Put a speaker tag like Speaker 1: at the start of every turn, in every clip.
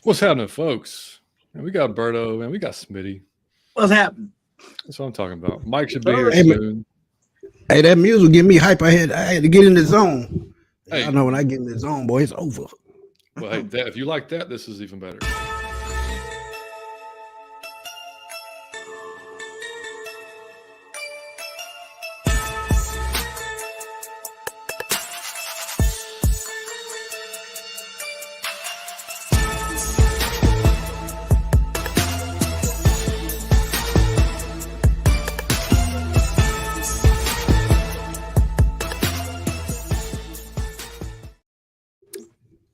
Speaker 1: What's happening, folks? Man, we got Alberto, man. We got Smitty.
Speaker 2: What's happening?
Speaker 1: That's what I'm talking about. Mike should be here
Speaker 3: Hey,
Speaker 1: soon.
Speaker 3: Hey, that music give me hype. I had to get in the zone.
Speaker 1: Hey.
Speaker 3: I know when I get in the zone, boy, it's over.
Speaker 1: Well, hey, if you like that, this is even better.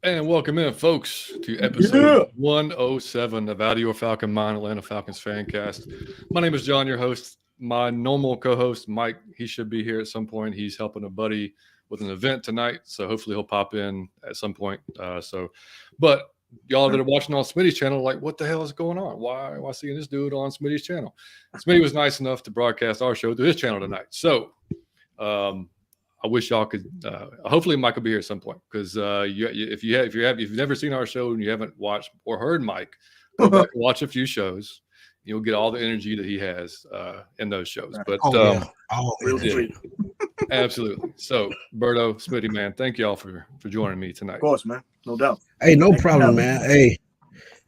Speaker 1: And welcome in, folks, to episode 107 of Outta Your Falcon Mind, Atlanta Falcons Fancast. My name is John, your host. My normal co-host, Mike, he should be here at some point. He's helping a buddy with an event tonight, so hopefully he'll pop in at some point. But y'all that are watching on Smitty's channel, like, what the hell is going on? Why am I seeing this dude on Smitty's channel? Smitty was nice enough to broadcast our show through his channel tonight. So, I wish y'all could. Hopefully, Mike will be here at some point because if you've never seen our show and you haven't watched or heard Mike, go back and watch a few shows. You'll get all the energy that he has in those shows. But absolutely. So, Berto, Smitty, man, thank y'all for joining me tonight.
Speaker 2: Of course, man, no doubt.
Speaker 3: Hey, no problem, man. Hey,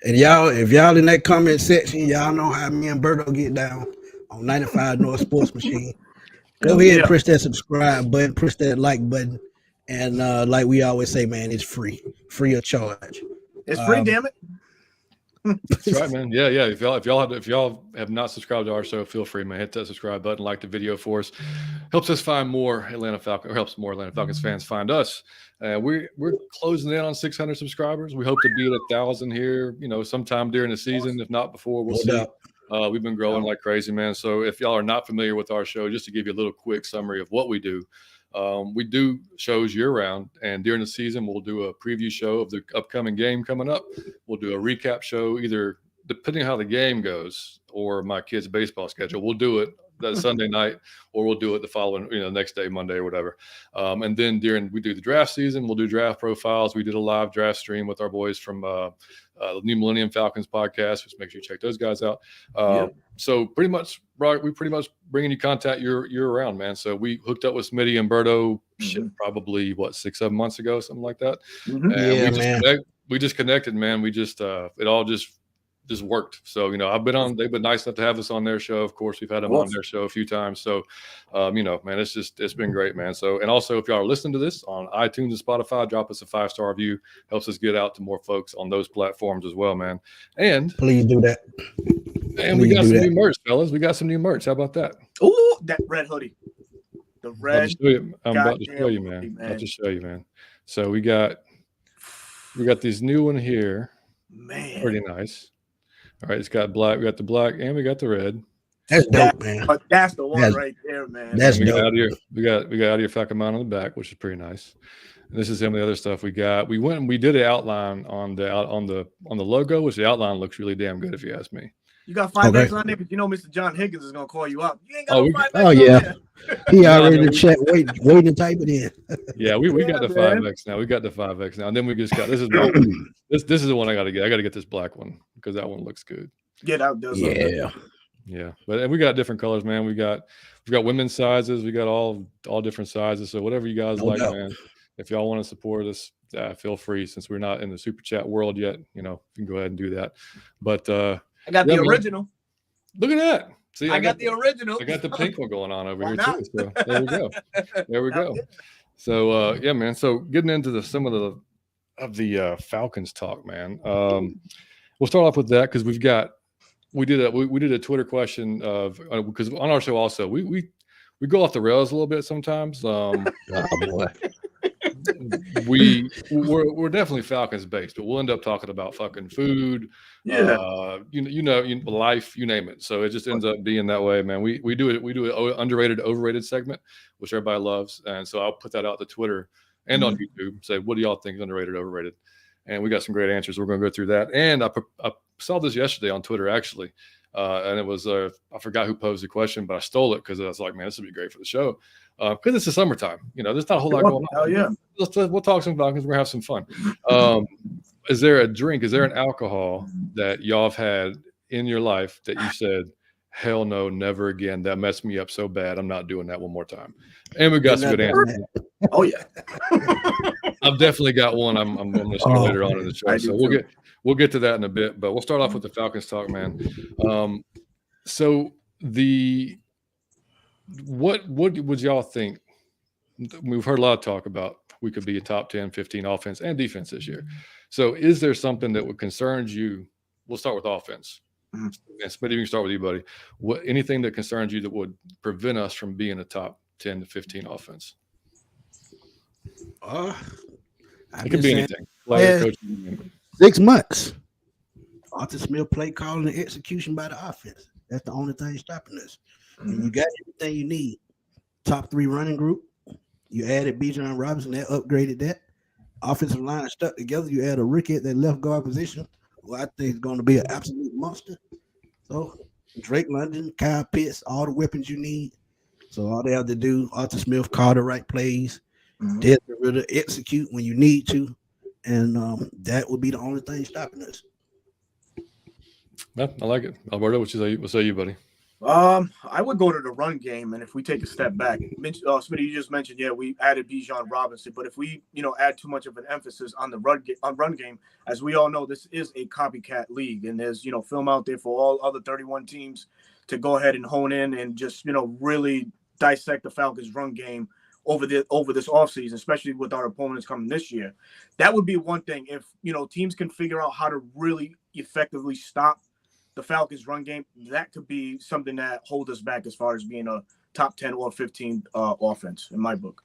Speaker 3: and y'all, if y'all in that comment section, y'all know how me and Berto get down on 95 North Sports Machine. Go ahead and press that subscribe button, press that like button, and like we always say, man, it's free of charge.
Speaker 2: It's free, damn it.
Speaker 1: That's right, man. Yeah. If y'all have not subscribed to our show, feel free, man. Hit that subscribe button, like the video for us. Helps us find more Atlanta Falcons, or helps more Atlanta Falcons fans find us. We're closing in on 600 subscribers. We hope to be at 1,000 here, sometime during the season. If not before, we'll see. We've been growing like crazy, man. So if y'all are not familiar with our show, just to give you a little quick summary of what we do shows year round, and during the season, we'll do a preview show of the upcoming game coming up. We'll do a recap show, either depending on how the game goes or my kids' baseball schedule. We'll do it that Sunday night, or we'll do it the following, next day, Monday or whatever. And then we do the draft season, we'll do draft profiles. We did a live draft stream with our boys from the New Millennium Falcons podcast, which make sure you check those guys out. So pretty much bringing you content year round, man. So we hooked up with Smitty and Berto, probably 6-7 months ago, something like that. And we just connected, man. We just it all just worked. So, they've been nice enough to have us on their show. Of course, we've had them on their show a few times. So, man, it's been great, man. So, and also if y'all are listening to this on iTunes and Spotify, drop us a 5-star review. Helps us get out to more folks on those platforms as well, man. And
Speaker 3: please do that.
Speaker 1: And we got some new merch, fellas. We got some new merch. How about that?
Speaker 2: Ooh, that red hoodie. The red.
Speaker 1: I'm about to show you, man. About to show you, man. So we got these new one here.
Speaker 2: Man.
Speaker 1: Pretty nice. All right, it's got black. We got the black and we got the red.
Speaker 3: That's dope, man.
Speaker 2: That's the one right there, man.
Speaker 3: That's dope.
Speaker 1: We got Outta Your Falcon Mind on the back, which is pretty nice. And this is some of the other stuff we got. We went and we did an outline on the logo, which the outline looks really damn good, if you ask me.
Speaker 2: You got 5X on there, but Mr. John Higgins is gonna call you up. You ain't got no 5X.
Speaker 3: Oh yeah, he already in the chat waiting to type it in.
Speaker 1: Yeah, we got the 5X now. We got the 5X now, and then we just got this is the one I got to get. I got to get this black one because that one looks good.
Speaker 2: Yeah, that does.
Speaker 1: Yeah, and we got different colors, man. We got women's sizes. We got all different sizes. So whatever you guys like, man. If y'all want to support us, feel free. Since we're not in the super chat world yet, you can go ahead and do that. But
Speaker 2: I got the original.
Speaker 1: Look at that. See,
Speaker 2: I got the original.
Speaker 1: I got the pink one going on over here too. So there we go. There we go. So yeah, man. So getting into some of the Falcons talk, man. We'll start off with that because we did a Twitter question of because on our show also we go off the rails a little bit sometimes. We're definitely Falcons based, but we'll end up talking about fucking food, life, you name it. So it just ends up being that way, man. We do an underrated, overrated segment, which everybody loves, and so I'll put that out to Twitter and on YouTube. Say, what do y'all think is underrated, overrated? And we got some great answers. We're going to go through that. And I saw this yesterday on Twitter actually, and it was I forgot who posed the question, but I stole it because I was like, man, this would be great for the show. Because it's the summertime, there's not a whole lot going on.
Speaker 2: Yeah,
Speaker 1: we'll talk some Falcons. We're gonna have some fun. is there a drink? Is there an alcohol that y'all have had in your life that you said, hell no, never again? That messed me up so bad. I'm not doing that one more time. And we got some good answers.
Speaker 2: Oh yeah.
Speaker 1: I've definitely got one. I'm going to share later on in the show. So we'll get to that in a bit. But we'll start off with the Falcons talk, man. So what would y'all think? We've heard a lot of talk about we could be a top 10, 15 offense and defense this year. So is there something that would concern you? We'll start with offense. And Smitty, you can start with you, buddy. Anything that concerns you that would prevent us from being a top 10 to 15 offense? It could be anything. Player, coach,
Speaker 3: 6 months. Outta Smith play calling and execution by the offense. That's the only thing stopping us. And you got everything you need. Top 3 running group. You added Bijan Robinson, that upgraded that. Offensive line stuck together. You add a rookie at that left guard position, who I think is going to be an absolute monster. So Drake London, Kyle Pitts, all the weapons you need. So all they have to do, Otta Smith, call the right plays, Desmond Ridder, execute when you need to, and that would be the only thing stopping us.
Speaker 1: Yeah, I like it. Alberto, what say you, buddy?
Speaker 2: I would go to the run game, and if we take a step back, Smitty, you just mentioned, we added Bijan Robinson, but if we, add too much of an emphasis on the run game, as we all know, this is a copycat league, and there's film out there for all other 31 teams to go ahead and hone in and just really dissect the Falcons' run game over this offseason, especially with our opponents coming this year. That would be one thing. If teams can figure out how to really effectively stop the Falcons' run game, that could be something that holds us back as far as being a top 10 or 15 offense in my book.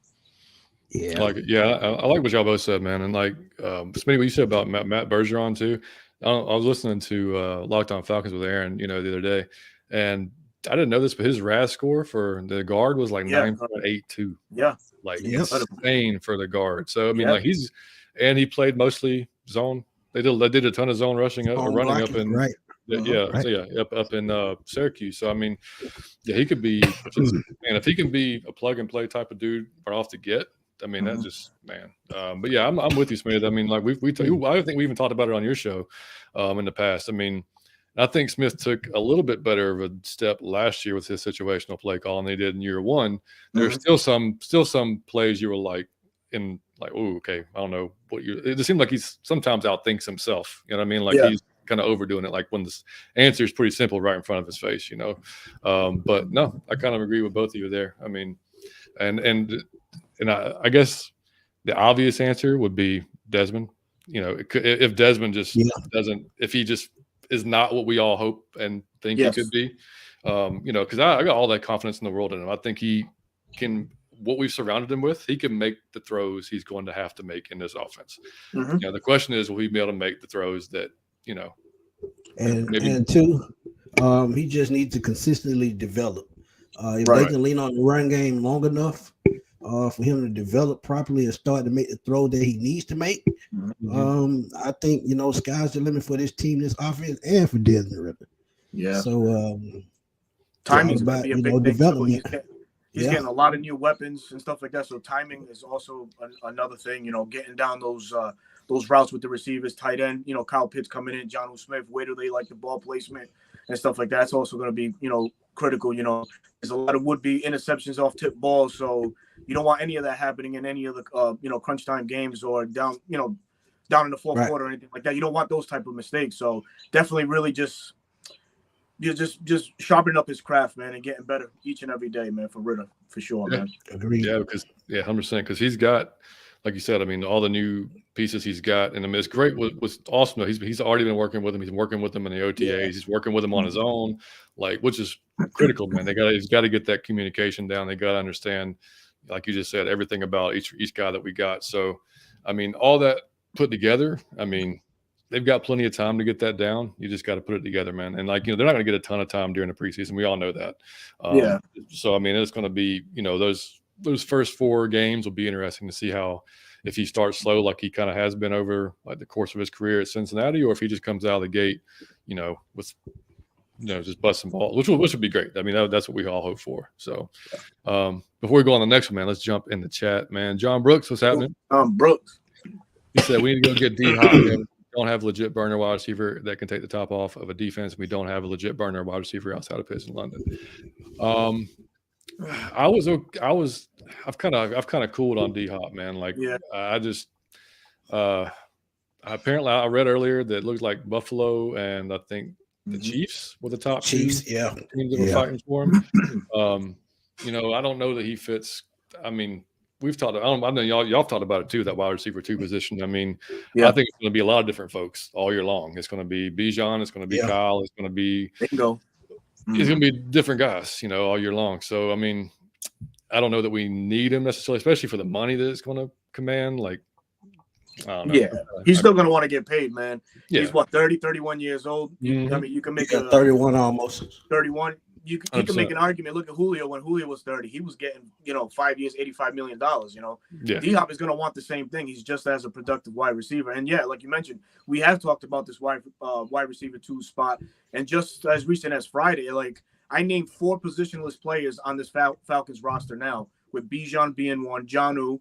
Speaker 1: Yeah, I like it. Yeah, I like what y'all both said, man. And like Smitty, what you said about Matt Bergeron too. I was listening to Locked On Falcons with Aaron, the other day, and I didn't know this, but his RAS score for the guard was like 9.82.
Speaker 2: Yeah,
Speaker 1: like insane for the guard. So I mean, like he played mostly zone. They did a ton of zone rushing up, or running up in right. Up in Syracuse. So I mean, he could be just, man, if he can be a plug and play type of dude right off the get, I mean, that just, man. But yeah, I'm with you, Smith. I mean, like I think we even talked about it on your show in the past. I mean, I think Smith took a little bit better of a step last year with his situational play call than he did in year one. There's still some plays you were like, oh, okay, I don't know what you. It just seemed like he's sometimes outthinks himself. You know what I mean? Like he's kind of overdoing it. Like when the answer is pretty simple right in front of his face. But no, I kind of agree with both of you there. I mean, and I guess the obvious answer would be Desmond. If Desmond just doesn't, if he just is not what we all hope and think he could be, because I got all that confidence in the world in him. I think he can. What we've surrounded him with, he can make the throws he's going to have to make in this offense. The question is, will he be able to make the throws that,
Speaker 3: and two, he just needs to consistently develop. If they can lean on the run game long enough for him to develop properly and start to make the throw that he needs to make, I think, sky's the limit for this team, this offense, and for Desmond Ridder. Yeah. So
Speaker 2: timing is about, a big development. He's getting a lot of new weapons and stuff like that. So timing is also another thing, getting down those routes with the receivers, tight end, Kyle Pitts coming in, Jonnu Smith, where do they like the ball placement and stuff like that. That's also going to be, critical. There's a lot of would-be interceptions off tip balls. So you don't want any of that happening in any of the, crunch time games or down in the fourth quarter or anything like that. You don't want those type of mistakes. So definitely really just sharpening up his craft, man, and getting better each and every day, man, for Ridder, for sure, man.
Speaker 3: Agreed.
Speaker 1: Yeah, 100%. Because he's got, like you said, I mean, all the new pieces he's got, and I mean, it's great. Was awesome. He's already been working with him. He's working with them in the OTAs. He's working with them on his own, which is critical, man. He's got to get that communication down. They got to understand, like you just said, everything about each guy that we got. So, I mean, all that put together, I mean, they've got plenty of time to get that down. You just got to put it together, man. And they're not going to get a ton of time during the preseason. We all know that. So I mean, it's going to be, those first 4 games will be interesting to see how, if he starts slow like he kind of has been over like the course of his career at Cincinnati, or if he just comes out of the gate, with just busting balls, which would be great. I mean, that's what we all hope for. So before we go on the next one, man, let's jump in the chat, man. John Brooks, what's happening?
Speaker 2: Brooks.
Speaker 1: He said we need to go get D-Hop. don't have a legit burner wide receiver that can take the top off of a defense. We don't have a legit burner wide receiver outside of Pitts in London. I've kind of cooled on D-Hop, man. Like, apparently I read earlier that it looked like Buffalo and I think the Chiefs were the top
Speaker 3: Chiefs,
Speaker 1: teams that were fighting for him. I don't know that he fits. I mean, we've talked. I know y'all talked about it too. That wide receiver 2 position. I mean, I think it's going to be a lot of different folks all year long. It's going to be Bijan. It's going to be Kyle. It's going to be
Speaker 2: Bingo.
Speaker 1: It's going to be different guys, all year long. So I mean, I don't know that we need him necessarily, especially for the money that it's going to command. Like, I don't know.
Speaker 2: Yeah, he's still going to want to get paid, man.
Speaker 1: Yeah.
Speaker 2: He's 30, 31 years old. I mean, you can make
Speaker 3: 31 almost.
Speaker 2: 31. You can make an argument. Look at Julio. When Julio was 30, he was getting 5 years, $85 million. D-Hop is going to want the same thing. He's just as a productive wide receiver. And like you mentioned, we have talked about this wide receiver 2 spot. And just as recent as Friday, like I named 4 positionless players on this Falcons roster now, with Bijan being one, Jonnu,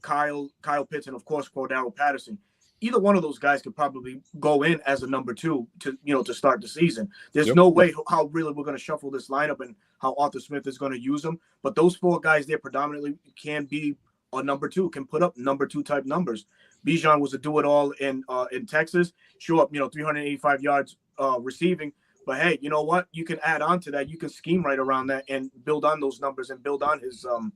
Speaker 2: Kyle Pitts, and of course Cordero Patterson. Either one of those guys could probably go in as a number 2 to start the season. There's no way how really we're going to shuffle this lineup and how Arthur Smith is going to use them. But those 4 guys there predominantly can be a number 2, can put up number 2 type numbers. Bijan was a do-it-all in Texas. Sure, 385 yards receiving. But hey, you know what? You can add on to that. You can scheme right around that and build on those numbers and build on his on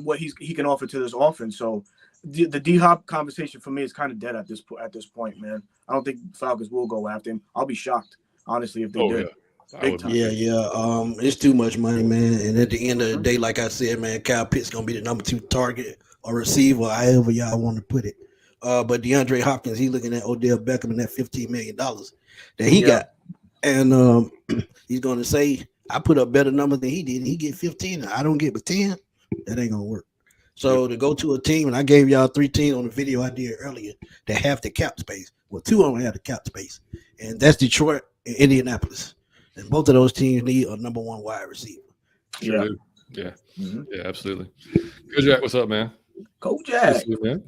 Speaker 2: what he can offer to this offense. So the D-Hop conversation for me is kind of dead at this point, man. I don't think Falcons will go after him. I'll be shocked, honestly, if they did.
Speaker 3: It's too much money, man. And at the end of the day, like I said, man, Kyle Pitts gonna be the number 2 target or receiver, however y'all want to put it. But DeAndre Hopkins, he looking at Odell Beckham and that $15 million that he got, and he's gonna say, I put up better numbers than he did. And he get 15, and I don't get but 10. That ain't gonna work. So to go to a team, and I gave y'all 3 teams on the video I did earlier that have the cap space. Well, 2 of them have the cap space, and that's Detroit and Indianapolis. And both of those teams need a number 1 wide receiver.
Speaker 1: Yeah, absolutely. Go Jack, what's up, man?
Speaker 2: Go Jack,
Speaker 1: man.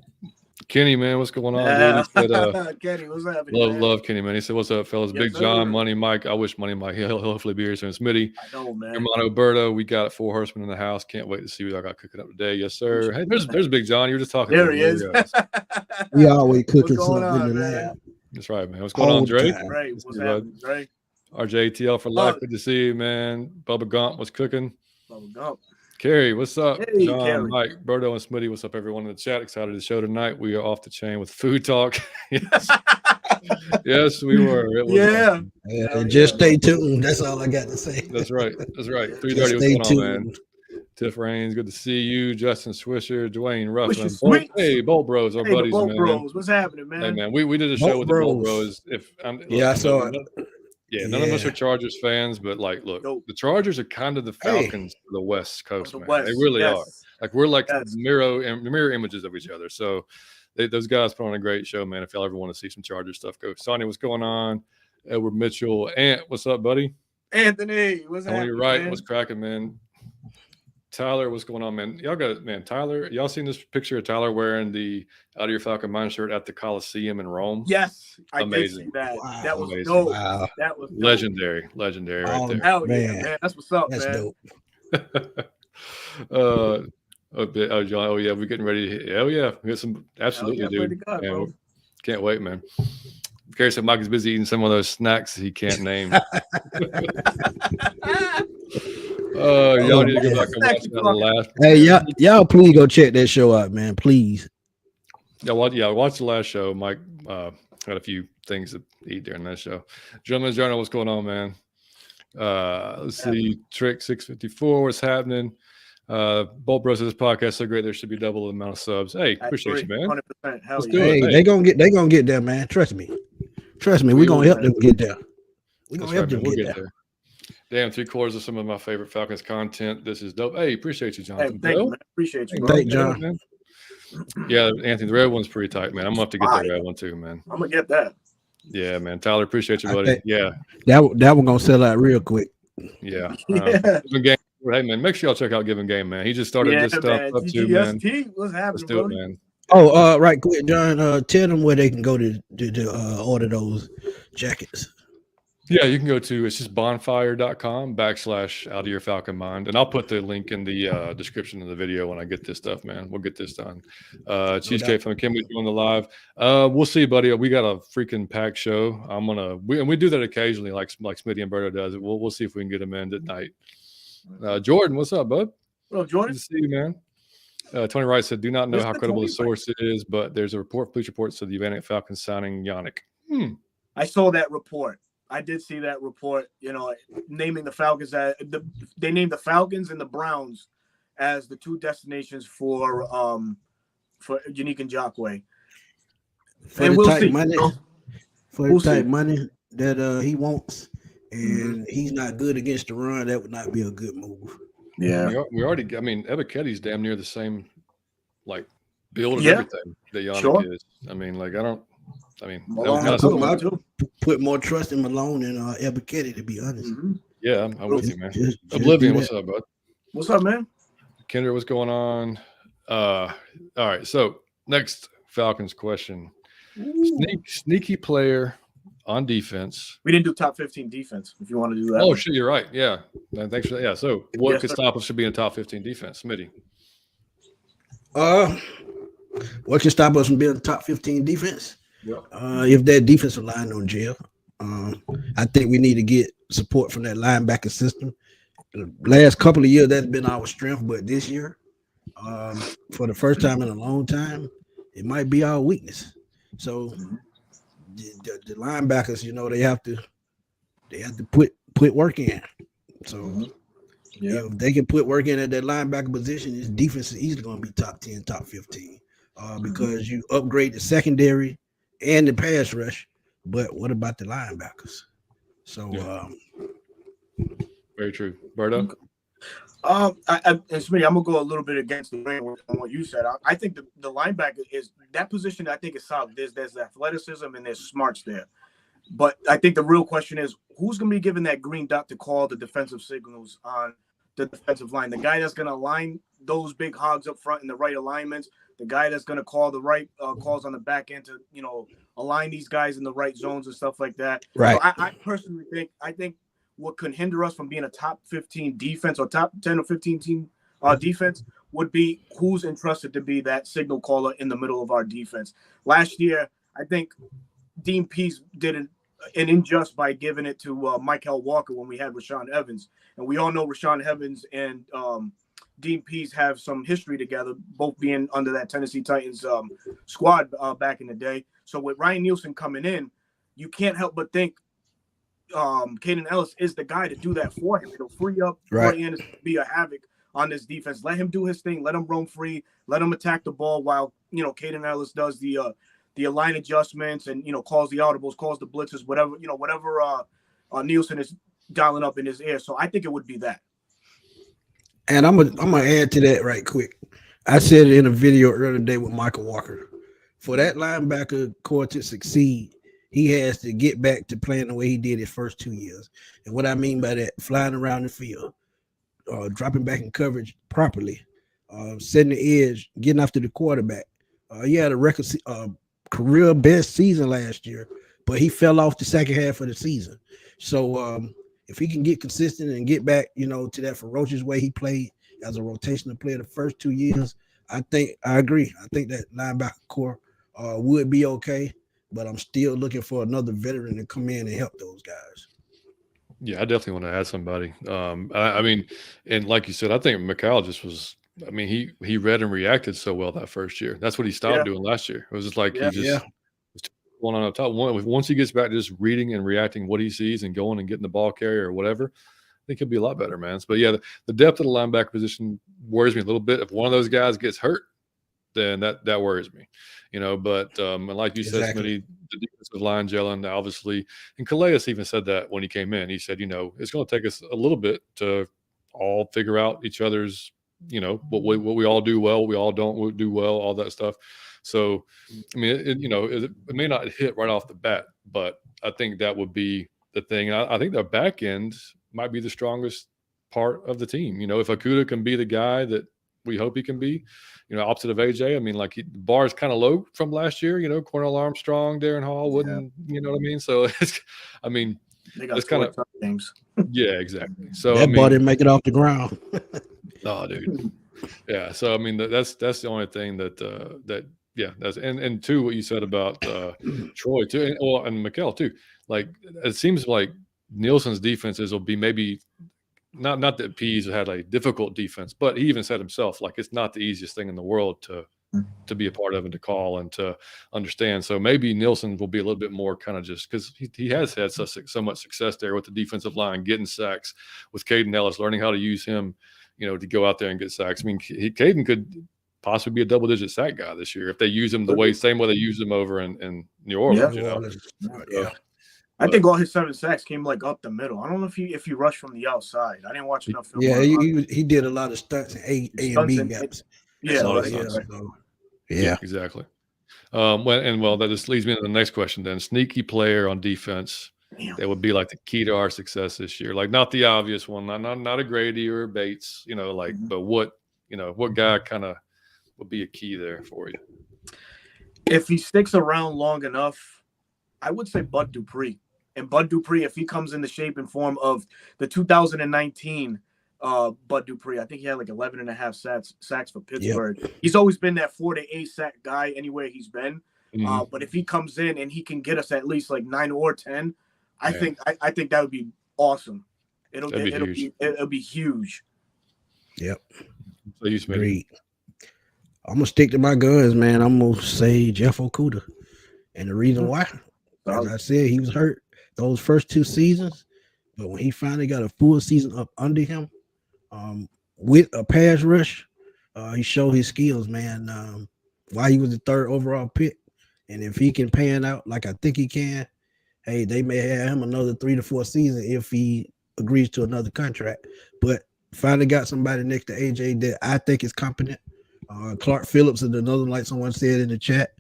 Speaker 1: Kenny, man, what's going on? Dude? He said,
Speaker 2: Kenny, what's happening?
Speaker 1: Love Kenny, man. He said, "What's up, fellas? Big John, Money Mike. I wish Money Mike. He'll hopefully be here soon. Smitty,
Speaker 2: I know, man.
Speaker 1: Hermano Alberto, we got 4 horsemen in the house. Can't wait to see what I got cooking up today. Yes, sir. Hey, there's Big John. You were just talking.
Speaker 2: There he is.
Speaker 3: We always cooking something
Speaker 2: on,
Speaker 3: in the lab.
Speaker 1: That's right, man. What's going on, Dre?
Speaker 2: Right. What's happening, Dre?
Speaker 1: RJTL for life. Good to see you, man. Bubba Gump was cooking.
Speaker 2: Bubba Gump.
Speaker 1: Carrie, what's up?
Speaker 2: Hey,
Speaker 1: John,
Speaker 2: Carrie.
Speaker 1: Mike, Berto, and Smitty, what's up, everyone in the chat? Excited to show tonight. We are off the chain with food talk. Yes, yes, we were. It was
Speaker 3: and just stay tuned. That's all I got to say.
Speaker 1: That's right. 3:30. What's going on, man? Tiff Raines, good to see you. Justin Swisher, Dwayne Ruffin. Hey, Bolt Bros, our buddies,
Speaker 2: Bolt
Speaker 1: man.
Speaker 2: Bros, what's happening, man?
Speaker 1: Hey, man, we did a show with the Bolt Bros.
Speaker 3: I saw it.
Speaker 1: None of us are Chargers fans, but look, the Chargers are kind of the Falcons for the West Coast, man. They really are. Like we're like mirror images of each other. So those guys put on a great show, man. If y'all ever want to see some Chargers stuff, go. Sonny, what's going on? Edward Mitchell, Ant, what's up, buddy?
Speaker 2: Anthony, what's happening?
Speaker 1: You're right.
Speaker 2: Man?
Speaker 1: What's cracking, man? Tyler, what's going on, man? Y'all got it, man. Tyler, y'all seen this picture of Tyler wearing the Outta Your Falcon Mind shirt at the Coliseum in Rome?
Speaker 2: Yes,
Speaker 1: amazing.
Speaker 2: I did see that.
Speaker 3: Wow.
Speaker 2: That was
Speaker 1: Amazing.
Speaker 2: dope.
Speaker 3: Wow.
Speaker 2: That was dope.
Speaker 1: Legendary right there.
Speaker 2: Hell
Speaker 3: man.
Speaker 2: yeah, man. That's what's up,
Speaker 3: That's
Speaker 2: man.
Speaker 3: dope.
Speaker 1: John. Oh yeah, we're getting ready. Oh yeah, we got some. Absolutely, dude. Can't wait, man. Gary said Mike is busy eating some of those snacks he can't name. Y'all need to go back and watch that last.
Speaker 3: Hey, y'all, please go check that show out, man. Please.
Speaker 1: Watch the last show. Mike had a few things to eat during that show. Gentleman's Journal, what's going on, man? Let's see. Trick 654, what's happening? Bolt Bros, this podcast so great there should be double the amount of subs. Hey, appreciate you, man.
Speaker 2: 100%. Hell
Speaker 1: yeah.
Speaker 3: Hey, they gonna get there, man. Trust me. We're gonna help them get there. We're gonna help them get there.
Speaker 1: Damn, 3/4 of some of my favorite Falcons content. This is dope. Hey, appreciate you, Jonathan.
Speaker 2: Hey, thank you, man. Appreciate you, bro.
Speaker 3: Thank you, John.
Speaker 1: Man. Yeah, Anthony, the red one's pretty tight, man. I'm gonna have to get the red one too, man.
Speaker 2: I'm gonna get that.
Speaker 1: Yeah, man. Tyler, appreciate you, buddy.
Speaker 3: That one gonna sell out real quick.
Speaker 1: Yeah. Hey, man, make sure y'all check out Giving Game, man. He just started this stuff up too, man.
Speaker 2: What's happening,
Speaker 1: Let's do it, man.
Speaker 3: Oh, right quick, John. Tell them where they can go to order those jackets.
Speaker 1: Yeah, you can go to it's just bonfire.com/Out of Your Falcon Mind. And I'll put the link in the description of the video when I get this stuff, man. We'll get this done. Cheesecake from Kim, we doing the live. We'll see, buddy. We got a freaking packed show. We do that occasionally, like Smitty and Berto does it. We'll see if we can get them in at night. Jordan, what's up, bud?
Speaker 2: Well, Jordan.
Speaker 1: Good to see you, man. Tony Wright said, do not know how credible the
Speaker 2: Tony
Speaker 1: source is, but there's a police report said the Atlantic Falcons signing Yannick.
Speaker 2: I saw that report. I did see that report, naming the Falcons they named the Falcons and the Browns as the two destinations for Unique and Jackway.
Speaker 3: For the type money, money that he wants, and he's not good against the run, that would not be a good move.
Speaker 1: Yeah, we already. I mean, Ebiketti's damn near the same, like build and everything that Yannick is. I mean, like
Speaker 3: put more trust in Malone and Ebiketti, to be honest.
Speaker 1: Yeah, I'm with you, man. Oblivion, what's up, bud?
Speaker 2: What's up, man?
Speaker 1: Kendra, what's going on? All right, so next Falcons question: sneaky player on defense.
Speaker 2: We didn't do top 15 defense. If you want to do that.
Speaker 1: Oh, shit, you're right. Yeah, thanks for that. Yeah, so what could stop us from being a top 15 defense, Smitty?
Speaker 3: What can stop us from being a top 15 defense?
Speaker 1: Yep.
Speaker 3: If that defensive line don't gel, I think we need to get support from that linebacker system. The last couple of years, that's been our strength, but this year, for the first time in a long time, it might be our weakness. So the linebackers, they have to put work in. So if they can put work in at that linebacker position, this defense is easily going to be top 10, top 15, because you upgrade the secondary and the pass rush. But what about the linebackers? So
Speaker 1: very true, Berto.
Speaker 2: Smitty, I'm gonna go a little bit against the grain on what you said. I think the linebacker is that position. I think is solid. There's athleticism and there's smarts there, but I think the real question is who's gonna be given that green dot to call the defensive signals on the defensive line. The guy that's gonna align those big hogs up front in the right alignments. The guy that's gonna call the right calls on the back end to align these guys in the right zones and stuff like that.
Speaker 3: Right.
Speaker 2: So I personally think what could hinder us from being a top 15 defense or top 10 or 15 team defense would be who's entrusted to be that signal caller in the middle of our defense. Last year, I think Dean Pease did an injustice by giving it to Michael Walker when we had Rashaan Evans. And we all know Rashaan Evans and Dean Pease have some history together, both being under that Tennessee Titans squad back in the day. So with Ryan Nielsen coming in, you can't help but think Caden Ellis is the guy to do that for him. It'll free up Roy Anderson to be a havoc on this defense. Let him do his thing. Let him roam free. Let him attack the ball while Caden Ellis does the line adjustments and calls the audibles, calls the blitzes, whatever Nielsen is dialing up in his ear. So I think it would be that.
Speaker 3: And I'm gonna add to that right quick. I said it in a video earlier today with Michael Walker. For that linebacker core to succeed, he has to get back to playing the way he did his first 2 years. And what I mean by that, flying around the field, dropping back in coverage properly, setting the edge, getting after the quarterback. He had a record career best season last year, but he fell off the second half of the season. So if he can get consistent and get back, to that ferocious way he played as a rotational player the first 2 years, I agree. I think that linebacker core would be okay. But I'm still looking for another veteran to come in and help those guys.
Speaker 1: Yeah, I definitely want to add somebody. I mean, and like you said, I think Mikal just was. I mean, he read and reacted so well that first year. That's what he stopped doing last year. It was just like he just was going on up top. Once he gets back to just reading and reacting what he sees and going and getting the ball carrier or whatever, I think he'll be a lot better, man. But yeah, the depth of the linebacker position worries me a little bit. If one of those guys gets hurt, then that worries me. But and like you said, Smitty, the defensive line gelling, obviously, and Calais even said that when he came in. He said, it's going to take us a little bit to all figure out each other's, what we all do well, we all don't do well, all that stuff. So, I mean, it may not hit right off the bat, but I think that would be the thing. I think the back end might be the strongest part of the team. If Okudah can be the guy that we hope he can be. Opposite of AJ. I mean, like the bar is kind of low from last year. Cornell Armstrong, Darren Hall, Wooden. You know what I mean? So
Speaker 2: they got
Speaker 1: kind of
Speaker 2: games.
Speaker 1: Yeah, exactly. So
Speaker 3: that ball didn't make it off the ground.
Speaker 1: Oh, dude. Yeah. So I mean, that's the only thing that that's and two, what you said about Troy too, and Mikel too. Like it seems like Nielsen's defenses will be maybe not that Pease had a difficult defense, but he even said himself, like it's not the easiest thing in the world to be a part of and to call and to understand. So maybe Nielsen will be a little bit more kind of just because he has had so much success there with the defensive line, getting sacks, with Caden Ellis, learning how to use him, to go out there and get sacks. I mean, Caden could possibly be a double-digit sack guy this year if they use him same way they used him over in New Orleans.
Speaker 2: Yeah. I think all his 7 sacks came like up the middle. I don't know if he rushed from the outside. I didn't watch enough film.
Speaker 3: Yeah, he did a lot of stunts in A and B gaps.
Speaker 1: Yeah, exactly. That just leads me to the next question then. Sneaky player on defense that would be like the key to our success this year. Like not the obvious one, not a Grady or a Bates, but what guy kind of would be a key there for you?
Speaker 2: If he sticks around long enough, I would say Bud Dupree. And Bud Dupree, if he comes in the shape and form of the 2019 Bud Dupree, I think he had like 11.5 sacks for Pittsburgh. Yep. He's always been that 4 to 8 sack guy anywhere he's been. But if he comes in and he can get us at least like 9 or 10, I think that would be awesome. It'll be huge.
Speaker 3: Yep.
Speaker 1: So you
Speaker 3: Great. I'm gonna stick to my guns, man. I'm gonna say Jeff Okudah, and the reason why, as I said, he was hurt those first 2 seasons, but when he finally got a full season up under him, with a pass rush, he showed his skills, man. Why he was the 3rd overall pick, and if he can pan out like I think he can, hey, they may have him another 3 to 4 seasons if he agrees to another contract. But finally got somebody next to AJ that I think is competent. Clark Phillips is another, like someone said in the chat.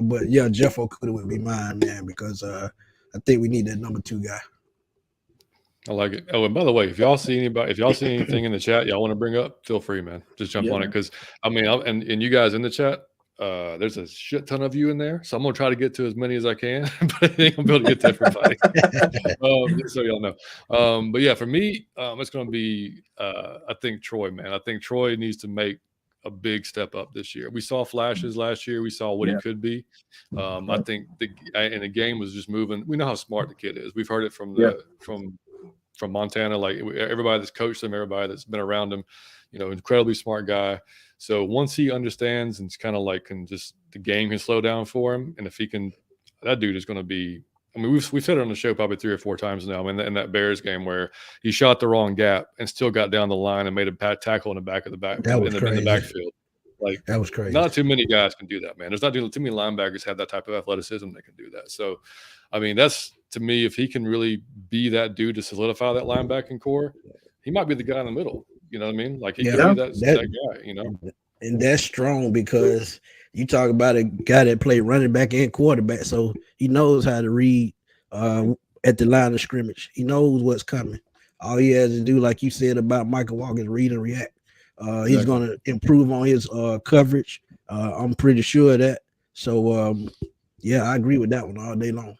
Speaker 3: But yeah, Jeff Okudah would be mine, man, because I think we need that number 2 guy.
Speaker 1: I like it. Oh, and by the way, if y'all see anything in the chat y'all want to bring up, feel free, man. Just jump on it, because I mean, and you guys in the chat, there's a shit ton of you in there, so I'm gonna try to get to as many as I can, but I ain't gonna be able to get to everybody. Just so y'all know. But yeah, for me, it's gonna be I think Troy, man. I think Troy needs to make a big step up this year. We saw flashes last year. We saw what he could be. I think the game was just moving. We know how smart the kid is. We've heard it from from Montana. Like everybody that's coached him, everybody that's been around him, incredibly smart guy. So once he understands and it's kind of like the game can slow down for him. And if he can, that dude is going to be, I mean, we've said it on the show probably 3 or 4 times now in that Bears game where he shot the wrong gap and still got down the line and made a tackle in the backfield. Like
Speaker 3: that was crazy.
Speaker 1: Not too many guys can do that, man. There's not too many linebackers have that type of athleticism that can do that. So, I mean, that's, to me, if he can really be that dude to solidify that linebacking core, he might be the guy in the middle. You know what I mean? Like he could be that guy.
Speaker 3: And that's strong because you talk about a guy that played running back and quarterback, so he knows how to read at the line of scrimmage. He knows what's coming. All he has to do, like you said about Michael Walker, is read and react. He's going to improve on his coverage. I'm pretty sure of that. So, I agree with that one all day long.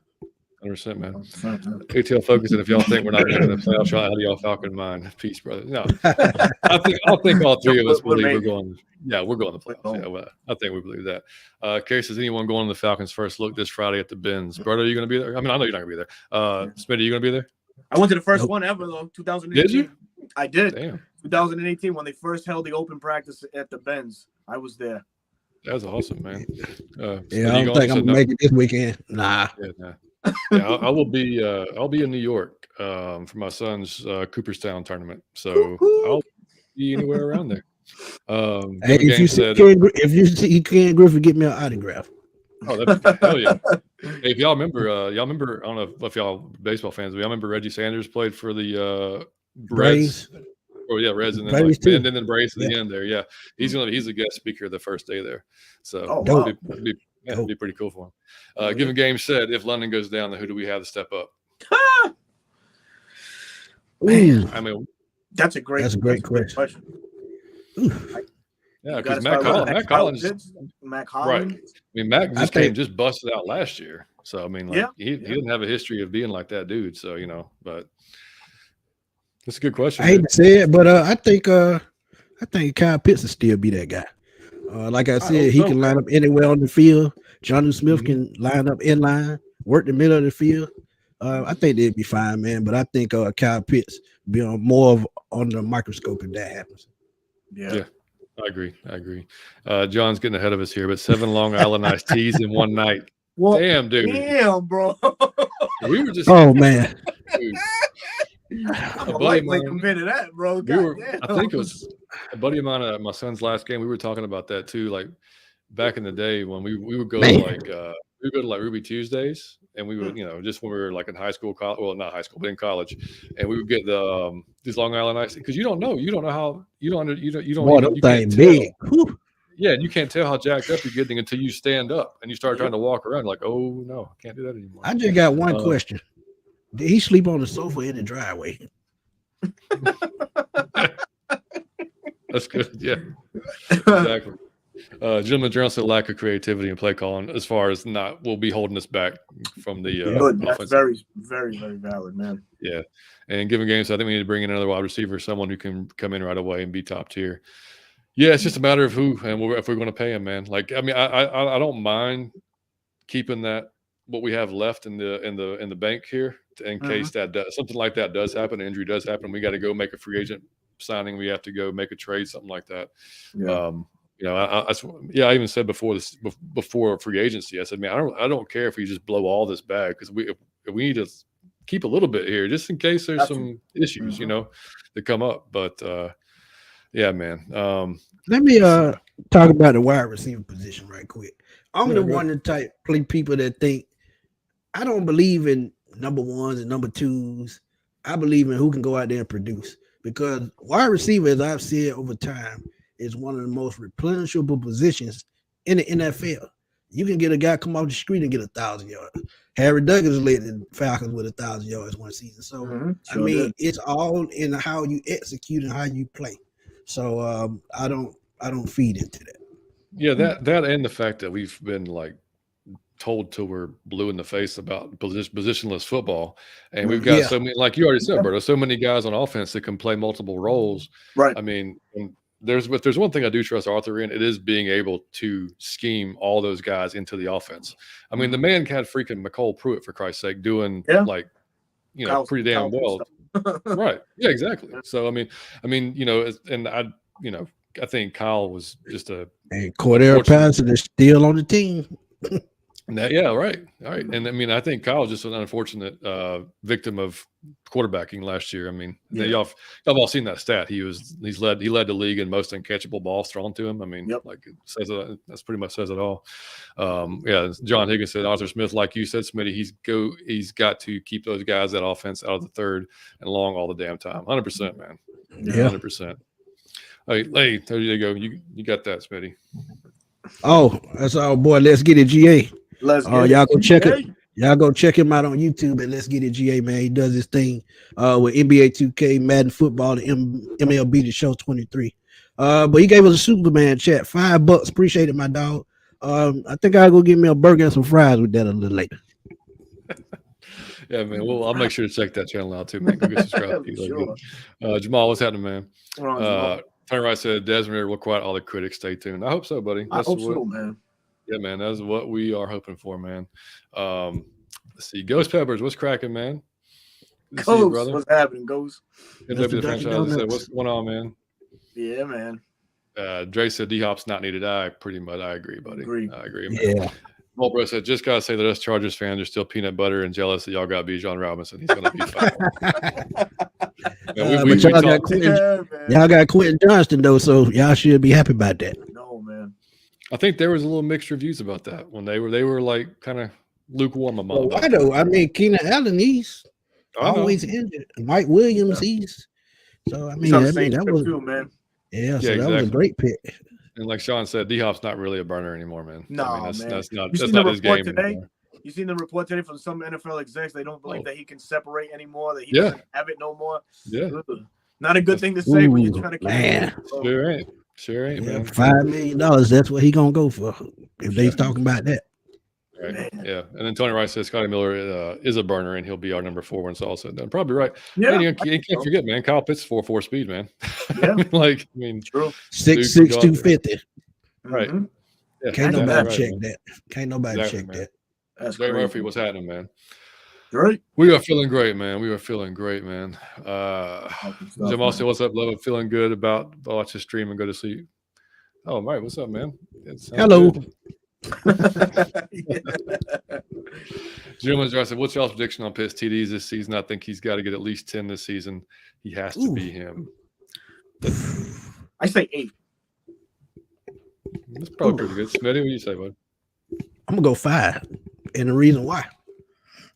Speaker 1: 100%, man. ATL Focus, and if y'all think we're not making the playoffs, y'all Outta Your Falcon Mind. Peace, brother. No, I think all 3 of us believe we're going. Yeah, we're going to the playoffs. Yeah, well, I think we believe that. Case, is anyone going to the Falcons first look this Friday at the Benz? Brother, are you going to be there? I mean, I know you're not going to be there. Smitty, are you going to be there?
Speaker 2: I went to the first one ever, though, 2018.
Speaker 1: Did you?
Speaker 2: I did.
Speaker 1: Damn.
Speaker 2: 2018, when they first held the open practice at the Benz. I was there.
Speaker 1: That's awesome, man.
Speaker 3: I don't think I'm going to make it this weekend. Nah.
Speaker 1: Yeah, I will be. I'll be in New York for my son's Cooperstown tournament, so I'll be anywhere around there.
Speaker 3: Hey, if you see Ken Griffin, get me an autograph.
Speaker 1: Oh, hell yeah! Hey, if y'all remember, I don't know if y'all baseball fans, but y'all remember Reggie Sanders played for the Reds. Oh yeah, Reds, and then and then Braves at the end there. Yeah, he's a guest speaker the first day there, so it'd be pretty cool for him. Given game said, if London goes down, then who do we have to step up?
Speaker 2: Man, I mean, that's a great question.
Speaker 1: Yeah, because Matt Collins,
Speaker 2: Mac Hollins.
Speaker 1: right? I mean, Mac just busted out last year. So I mean, like he didn't have a history of being like that dude. So but that's a good question.
Speaker 3: I hate to say it, but I think Kyle Pitts will still be that guy. Like I said, he can line up anywhere on the field. Jonnu Smith can line up in line, work the middle of the field. I think they'd be fine, man. But I think Kyle Pitts be more on the microscope if that happens.
Speaker 1: Yeah. I agree. John's getting ahead of us here, but 7 Long Island iced teas in one night. Well, damn, dude.
Speaker 2: Damn, bro.
Speaker 1: We were just.
Speaker 3: Oh man.
Speaker 2: I'm a lightweight compared to that, bro.
Speaker 1: I think it was a buddy of mine at my son's last game. We were talking about that too. Like back in the day when we would go to Ruby Tuesdays, and we would just when we were like in high school, not high school, but in college, and we would get the these Long Island iced because you don't know how you don't
Speaker 3: big.
Speaker 1: Yeah, and you can't tell how jacked up you're getting until you stand up and you start trying to walk around like, oh no, I can't do that anymore.
Speaker 3: I just got one question. Did he sleep on the sofa in the driveway?
Speaker 1: That's good. Yeah, exactly. Gentleman Journal said lack of creativity and play calling as far as will be holding us back from the
Speaker 2: That's very, very, very valid, man.
Speaker 1: Yeah. And given games, I think we need to bring in another wide receiver, someone who can come in right away and be top tier. Yeah, it's just a matter of who and if we're going to pay him, man. Like, I mean, I don't mind keeping what we have left in the bank here in case something like that does happen, an injury does happen. We got to go make a free agent signing. We have to go make a trade, something like that. Yeah. I even said before free agency, I said, man, I don't care if we just blow all this bag because we need to keep a little bit here just in case there's some issues, that come up. But yeah, man.
Speaker 3: Let me talk about the wide receiver position right quick. I'm the one of the type people that think I don't believe in number ones and number twos. I believe in who can go out there and produce because wide receiver, as I've said over time, is one of the most replenishable positions in the NFL. You can get a guy come off the street and get 1,000 yards. Harry Douglas led the Falcons with 1,000 yards one season. So it's all in how you execute and how you play. So I don't feed into that.
Speaker 1: Yeah, that and the fact that we've been like told till we're blue in the face about positionless football, and we've got so many, like you already said, Berto, so many guys on offense that can play multiple roles.
Speaker 2: Right.
Speaker 1: I mean, there's one thing I do trust Arthur in, it is being able to scheme all those guys into the offense. I mean, the man had freaking McCole Pruitt, for Christ's sake, doing pretty damn well. Right. Yeah, exactly. So I mean, and I think Kyle was just
Speaker 3: and Cordell Patterson is still on the team.
Speaker 1: Yeah, right. All right. And I mean, I think Kyle was just an unfortunate victim of quarterbacking last year. I mean, y'all have all seen that stat. He led the league in most uncatchable balls thrown to him. I mean, like it says that's pretty much says it all. John Higgins said Arthur Smith, like you said, Smitty, he's got to keep those guys that offense out of the third and long all the damn time. 100%, man. Yeah, 100%. Hey, there you go. You got that, Smitty.
Speaker 3: Oh, that's our boy. Let's get it, GA. Y'all go check it. Y'all go check him out on YouTube and Let's Get It, GA, man. He does his thing with NBA 2K, Madden Football, and MLB The Show 23. But he gave us a Superman chat. $5. Appreciate it, my dog. I think I'll go get me a burger and some fries with that a little later.
Speaker 1: Yeah, man. Well, I'll make sure to check that channel out too, man. Go get subscribed. Sure. Jamal, what's happening, man? Tony Wright said Desmond will quiet all the critics. Stay tuned. I hope so, buddy.
Speaker 2: I hope so, man.
Speaker 1: Yeah, man. That's what we are hoping for, man. Let's see. Ghost Peppers, what's cracking, man?
Speaker 2: Ghost, what's happening, Ghost?
Speaker 1: The franchise said, what's going on, man?
Speaker 2: Yeah, man.
Speaker 1: Dre said D-Hop's not needed. I agree, buddy. I agree, man.
Speaker 3: Yeah.
Speaker 1: Bro said, just gotta say that us Chargers fans are still peanut butter and jealous that y'all got Bijan Robinson. He's gonna be fine.
Speaker 3: Y'all got Quentin Johnston though, so y'all should be happy about that.
Speaker 2: No, man.
Speaker 1: I think there was a little mixed reviews about that when they were like kind of lukewarm about
Speaker 3: it. I know. I mean, Keenan Allen, he's always injured. Mike Williams, he's so. I mean, that was too, man. Yeah, so that was a great pick.
Speaker 1: And like Sean said, D-Hop's not really a burner anymore, man.
Speaker 2: No,
Speaker 1: I mean,
Speaker 2: man.
Speaker 1: That's not his game anymore.
Speaker 2: You seen the report today from some NFL execs? They don't believe that he can separate anymore, that he doesn't have it no more.
Speaker 1: Yeah.
Speaker 2: Not a good thing to say when you're trying to
Speaker 3: man.
Speaker 1: You're right. Sure ain't,
Speaker 3: Yeah,
Speaker 1: man.
Speaker 3: $5 million. That's what he gonna go for if they talking about that.
Speaker 1: Right. Yeah. And then Tony Rice says Scotty Miller is a burner, and he'll be our number 4 when it's all said and done. Probably right.
Speaker 2: Yeah,
Speaker 1: and you can't forget, man. Kyle Pitts 4.4 speed, man.
Speaker 2: Yeah.
Speaker 1: True.
Speaker 3: 6'6", 250.
Speaker 1: Right.
Speaker 2: Mm-hmm.
Speaker 1: Yeah,
Speaker 3: Can't nobody
Speaker 1: right,
Speaker 3: check
Speaker 1: man.
Speaker 3: that. Can't nobody check
Speaker 1: man.
Speaker 3: that.
Speaker 2: That's
Speaker 1: Jay
Speaker 2: crazy.
Speaker 1: Murphy, what's happening, man?
Speaker 2: Right.
Speaker 1: We are feeling great, man. We are feeling great, man. Jim Austin, what's up, love? Feeling good about watch the stream and go to sleep. Oh, Mike, what's up, man?
Speaker 3: Hello.
Speaker 1: Jim said, what's y'all's prediction on Pitts TDs this season? I think he's got to get at least 10 this season. He has to be him.
Speaker 2: I say 8.
Speaker 1: That's probably pretty good. Smitty, what do you say, bud?
Speaker 3: I'm gonna go 5, and the reason why,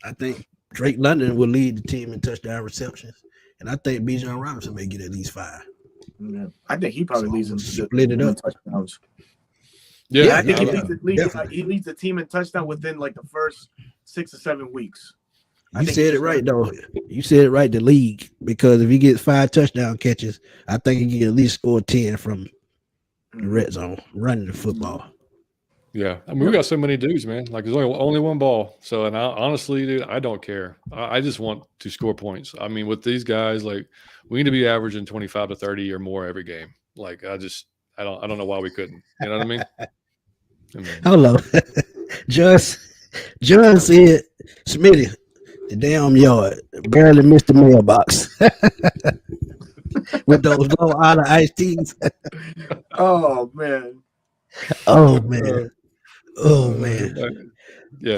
Speaker 3: I think Drake London will lead the team in touchdown receptions, and I think Bijan Robinson may get at least 5.
Speaker 2: Yeah. I think he probably leads them
Speaker 3: split it up.
Speaker 2: Touchdowns.
Speaker 1: Yeah,
Speaker 2: I think he leads the team in touchdown within like the first 6 or 7 weeks.
Speaker 3: You said it right, though. You said it right, the league, because if he gets 5 touchdown catches, I think he can at least score 10 from the red zone, running the football.
Speaker 1: Yeah, I mean, we got so many dudes, man. Like, there's only one ball. So, and honestly, dude, I don't care. I just want to score points. I mean, with these guys, like, we need to be averaging 25 to 30 or more every game. Like, I don't know why we couldn't. You know what I mean?
Speaker 3: Hello. Just said, Smitty, the damn yard barely missed the mailbox with those low out of iced teas.
Speaker 2: Oh man.
Speaker 3: Oh man. Oh man.
Speaker 1: Yeah.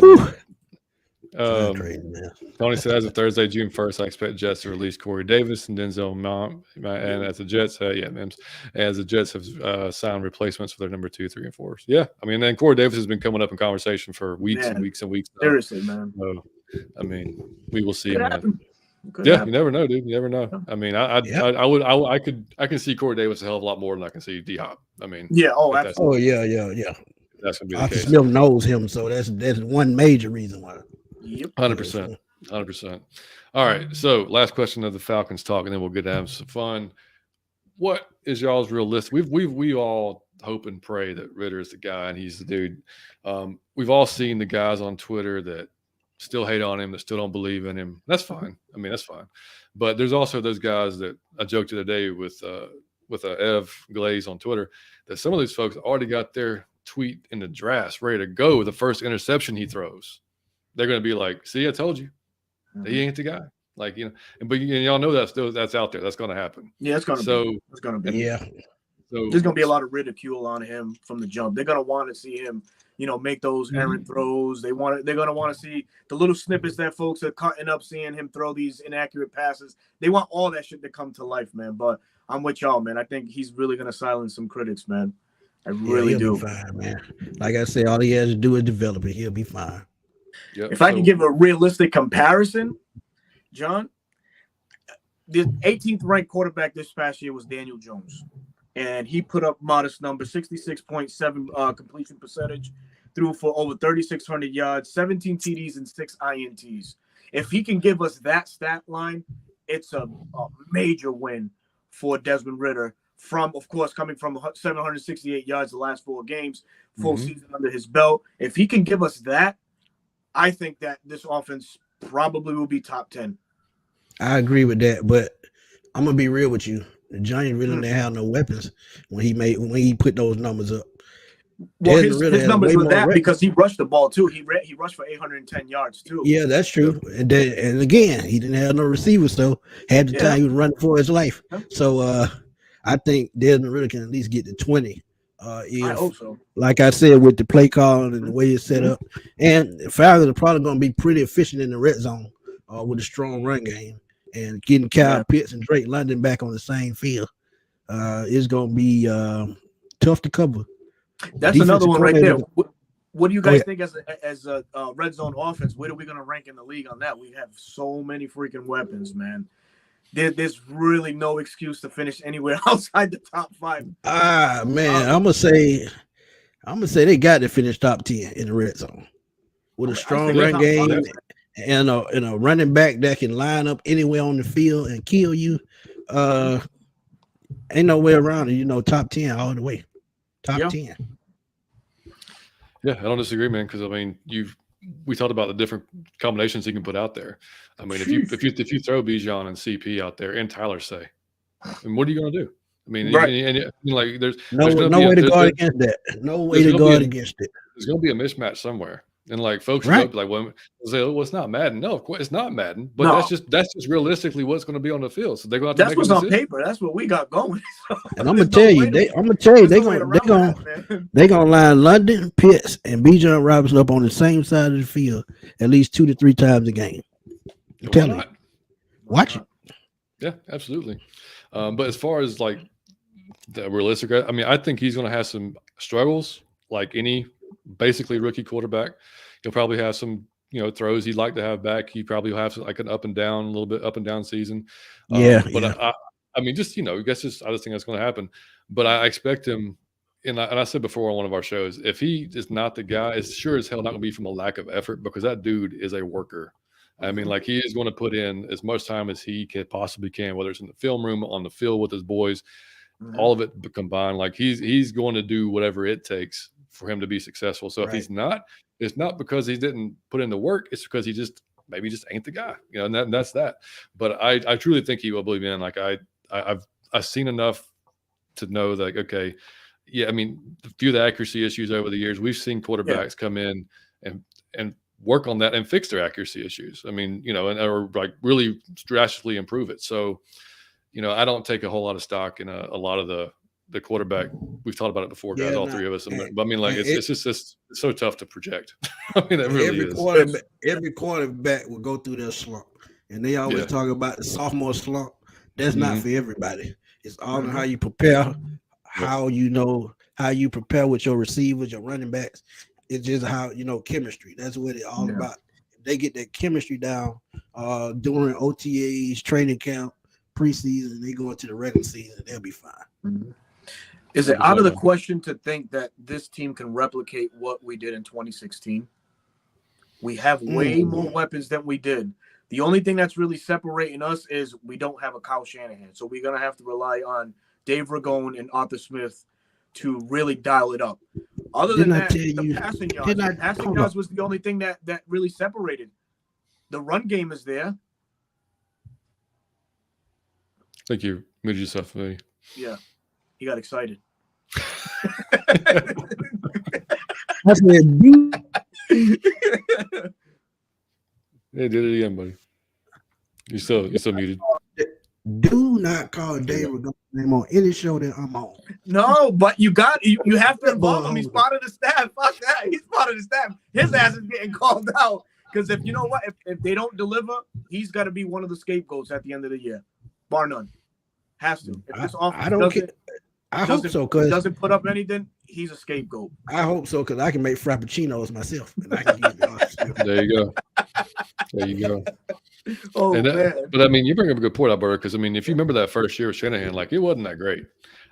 Speaker 3: Crazy, man.
Speaker 1: Tony said, as of Thursday, June 1st, I expect Jets to release Corey Davis and Denzel Mount. And as the Jets, as the Jets have signed replacements for their number 2, 3, and 4. Yeah, I mean, then Corey Davis has been coming up in conversation for weeks and weeks and weeks.
Speaker 2: Seriously, man.
Speaker 1: So, I mean, we will see,
Speaker 2: Could
Speaker 1: man.
Speaker 2: happen.
Speaker 1: You never know, dude. You never know. I mean, I can see Corey Davis a hell of a lot more than I can see D-Hop. I mean,
Speaker 2: absolutely.
Speaker 3: Yeah.
Speaker 1: That's gonna be the
Speaker 3: Arthur
Speaker 1: case.
Speaker 3: Smith knows him, so that's one major reason why.
Speaker 2: Yep.
Speaker 1: 100%. All right. So last question of the Falcons talk, and then we'll get to have some fun. What is y'all's real list? We all hope and pray that Ritter is the guy and he's the dude. We've all seen the guys on Twitter that still hate on him, that still don't believe in him. That's fine. I mean, that's fine. But there's also those guys that I joked the other day with Ev Glaze on Twitter that some of these folks already got their tweet in the drafts ready to go. The first interception he throws, they're going to be like, see, I told you, he ain't the guy. Like, but y'all know that's out there. That's going to happen.
Speaker 2: Yeah, it's going to be.
Speaker 3: Yeah.
Speaker 2: So there's going to be a lot of ridicule on him from the jump. They're going to want to see him, make those errant throws. They're going to want to see the little snippets that folks are cutting up, seeing him throw these inaccurate passes. They want all that shit to come to life, man. But I'm with y'all, man. I think he's really going to silence some critics, man. I really do.
Speaker 3: Be fine, man. Like I said, all he has to do is develop it. He'll be fine.
Speaker 1: Yep.
Speaker 2: If I can give a realistic comparison, John, the 18th ranked quarterback this past year was Daniel Jones, and he put up modest numbers, 66.7 completion percentage, threw for over 3,600 yards, 17 TDs, and 6 INTs. If he can give us that stat line, it's a major win for Desmond Ritter. Coming from 768 yards the last 4 games, full season under his belt. If he can give us that, I think that this offense probably will be top 10.
Speaker 3: I agree with that, but I'm gonna be real with you. The Giants really didn't have no weapons when he put those numbers up.
Speaker 2: Well, his numbers were that because he rushed the ball too. He rushed for 810 yards too.
Speaker 3: Yeah, that's true. And again, he didn't have no receivers, so half the time he was running for his life. So I think Desmond Ritter can at least get to 20. I hope so. Like I said, with the play call and the way it's set up, and Falcons are probably going to be pretty efficient in the red zone with a strong run game, and getting Kyle Pitts and Drake London back on the same field is going to be tough to cover.
Speaker 2: That's another one right there. What do you guys think as a red zone offense? Where are we going to rank in the league on that? We have so many freaking weapons, man. There's really no excuse to finish anywhere outside the top 5.
Speaker 3: Man, I'm gonna say they got to finish top 10 in the red zone with a strong run game and a running back that can line up anywhere on the field and kill you. ain't no way around it. You know, top 10 all the way. Top 10.
Speaker 1: Yeah, I don't disagree, man. Because I mean, we talked about the different combinations he can put out there. I mean, if you throw Bijan and CP out there and Tyler Say, and what are you going to do? I mean, and like there's
Speaker 3: no way to guard against that. No way to guard against it.
Speaker 1: There's going to be a mismatch somewhere. And like folks will be like, well, say, oh, well, it's not Madden. No, of course it's not Madden. But that's just realistically what's going to be on the field. So they're going to have to
Speaker 2: make what's on paper. That's what we got going.
Speaker 3: And I'm gonna tell you, they're gonna line London, Pitts, and Bijan Robinson up on the same side of the field at least 2 to 3 times a game. I'm telling you, watch it.
Speaker 1: Yeah, absolutely. But as far as like the realistic, I mean, I think he's going to have some struggles like any basically rookie quarterback. He'll probably have some, throws he'd like to have back. He probably will have like an up and down season. I mean, just, I just think that's going to happen. But I expect him, and I said before on one of our shows, if he is not the guy, it's sure as hell not going to be from a lack of effort, because that dude is a worker. I mean, like, he is going to put in as much time as he possibly can, whether it's in the film room, on the field with his boys, all of it combined. Like, he's going to do whatever it takes for him to be successful. So if he's not, it's not because he didn't put in the work. It's because he maybe ain't the guy, and that's that. But I truly think he will be, man. Like, I've seen enough to know that, okay, yeah, I mean, a few of the accuracy issues over the years, we've seen quarterbacks come in and work on that and fix their accuracy issues. I mean, or like really drastically improve it. So, I don't take a whole lot of stock in a lot of the quarterback. We've talked about it before, guys, all three of us. But I mean, like, it's just so tough to project. I mean, it really is.
Speaker 3: Every quarterback will go through their slump, and they always talk about the sophomore slump. That's not for everybody. It's all in how you prepare, how you prepare with your receivers, your running backs. It's just how, chemistry. That's what it's all about. If they get that chemistry down during OTAs, training camp, preseason, they go into the regular season, they'll be fine.
Speaker 2: Mm-hmm. Is it out of the question to think that this team can replicate what we did in 2016? We have way more weapons than we did. The only thing that's really separating us is we don't have a Kyle Shanahan. So we're going to have to rely on Dave Ragone and Arthur Smith to really dial it up. Other than that, the passing yards was the only thing that really separated. The run game is there.
Speaker 1: Thank you. Muted yourself, Lee.
Speaker 2: Yeah. He got excited.
Speaker 3: I said,
Speaker 1: Hey, did it again, buddy. You're still muted.
Speaker 3: Do not call Dave Ragone's name on any show that I'm on.
Speaker 2: No, but you have to involve him. He's part of the staff. Fuck that. He's part of the staff. His ass is getting called out. Because if you know what, if they don't deliver, he's got to be one of the scapegoats at the end of the year. Bar none. Has to. If this offense
Speaker 3: I hope so, because
Speaker 2: doesn't put up anything, he's a scapegoat.
Speaker 3: I hope so, because I can make frappuccinos myself. And I can
Speaker 1: There you go. There you go.
Speaker 2: Oh, man.
Speaker 1: But I mean, you bring up a good point, Alberto, because I mean, if you remember that first year with Shanahan, like, it wasn't that great.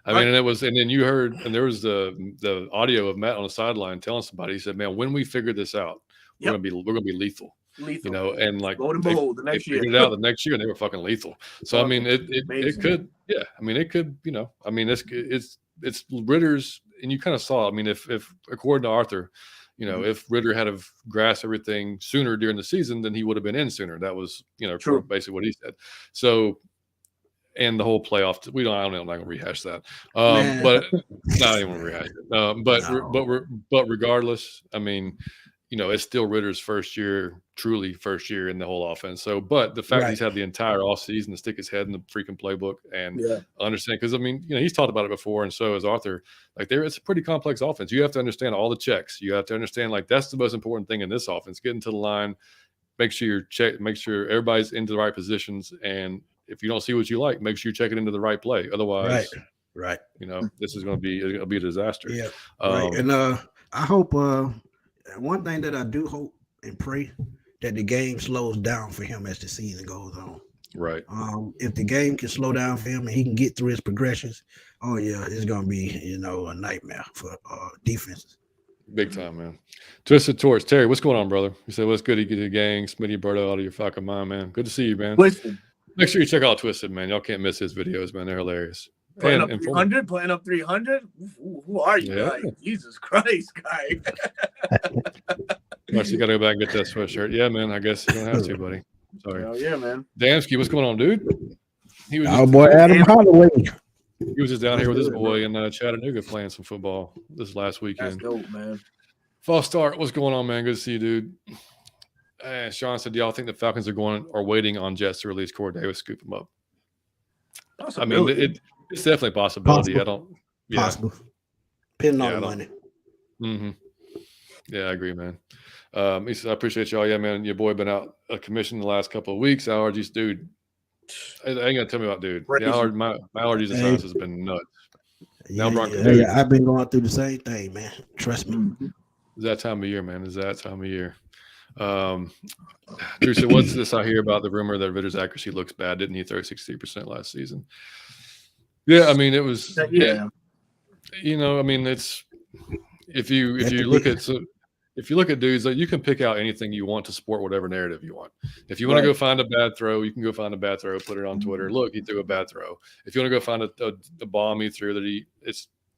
Speaker 1: I mean, and then you heard, and there was the audio of Matt on the sideline telling somebody, he said, "Man, when we figure this out, we're gonna be lethal." And like
Speaker 2: the next year.
Speaker 1: Figured it out the next year, and they were fucking lethal. So I mean, it could, I mean, it could, I mean, it's Ritter's, and you kind of saw. I mean, if according to Arthur, if Ritter had have grasped everything sooner during the season, then he would have been in sooner. That was,
Speaker 2: true.
Speaker 1: Basically what he said. So, and the whole playoff, I'm not going to rehash that. But not even rehash it. But regardless, I mean, it's still Ritter's truly first year in the whole offense. So, but the fact that he's had the entire offseason to stick his head in the freaking playbook and understand, because I mean, he's talked about it before, and so has Arthur. Like, it's a pretty complex offense. You have to understand all the checks. You have to understand, like, that's the most important thing in this offense. Get into the line, make sure everybody's into the right positions, and if you don't see what you like, make sure you check it into the right play. Otherwise,
Speaker 3: right.
Speaker 1: This is going to be a disaster.
Speaker 3: Yeah. And I hope one thing that I do hope and pray that the game slows down for him as the season goes on.
Speaker 1: Right.
Speaker 3: If the game can slow down for him and he can get through his progressions, it's going to be, a nightmare for defenses.
Speaker 1: Big time, man. Twisted Torch. Terry, what's going on, brother? You said, what's good? You get the gang. Smitty, Alberto, Outta Your Falcon Mind, man. Good to see you, man.
Speaker 2: Listen.
Speaker 1: Make sure you check out Twisted, man. Y'all can't miss his videos, man. They're hilarious.
Speaker 2: Playing up 300, playing up 300. Who are you, guy? Jesus Christ, guy.
Speaker 1: You got to go back and get that sweatshirt. Yeah, man. I guess you're gonna have to, buddy. Sorry.
Speaker 2: Hell yeah, man.
Speaker 1: Damsky, what's going on, dude? He was
Speaker 3: our boy Adam Holloway.
Speaker 1: He was just down here with his boy in Chattanooga playing some football this last weekend.
Speaker 2: That's dope, man.
Speaker 1: False start. What's going on, man? Good to see you, dude. Sean said, y'all think the Falcons are waiting on Jets to release Corey Davis, scoop him up? I mean, it's definitely a possibility.
Speaker 3: Possible. Possible. Depending on the money.
Speaker 1: Mm-hmm. Yeah, I agree, man. He said, I appreciate y'all. Yeah, man. Your boy been out of commission the last couple of weeks. Allergies, dude. I ain't gonna tell me about, dude. My allergies and sinus has been nuts.
Speaker 3: I've been going through the same thing, man. Trust me.
Speaker 1: It's that time of year, man. It's that time of year. Drew said, what's this I hear about the rumor that Ritter's accuracy looks bad? Didn't he throw 63% last season? Yeah, I mean, it was. Yeah. You know, I mean, it's if you look at dudes, like, you can pick out anything you want to support whatever narrative you want. If you want to go find a bad throw, you can go find a bad throw, put it on Twitter. Look, he threw a bad throw. If you want to go find a bomb he threw that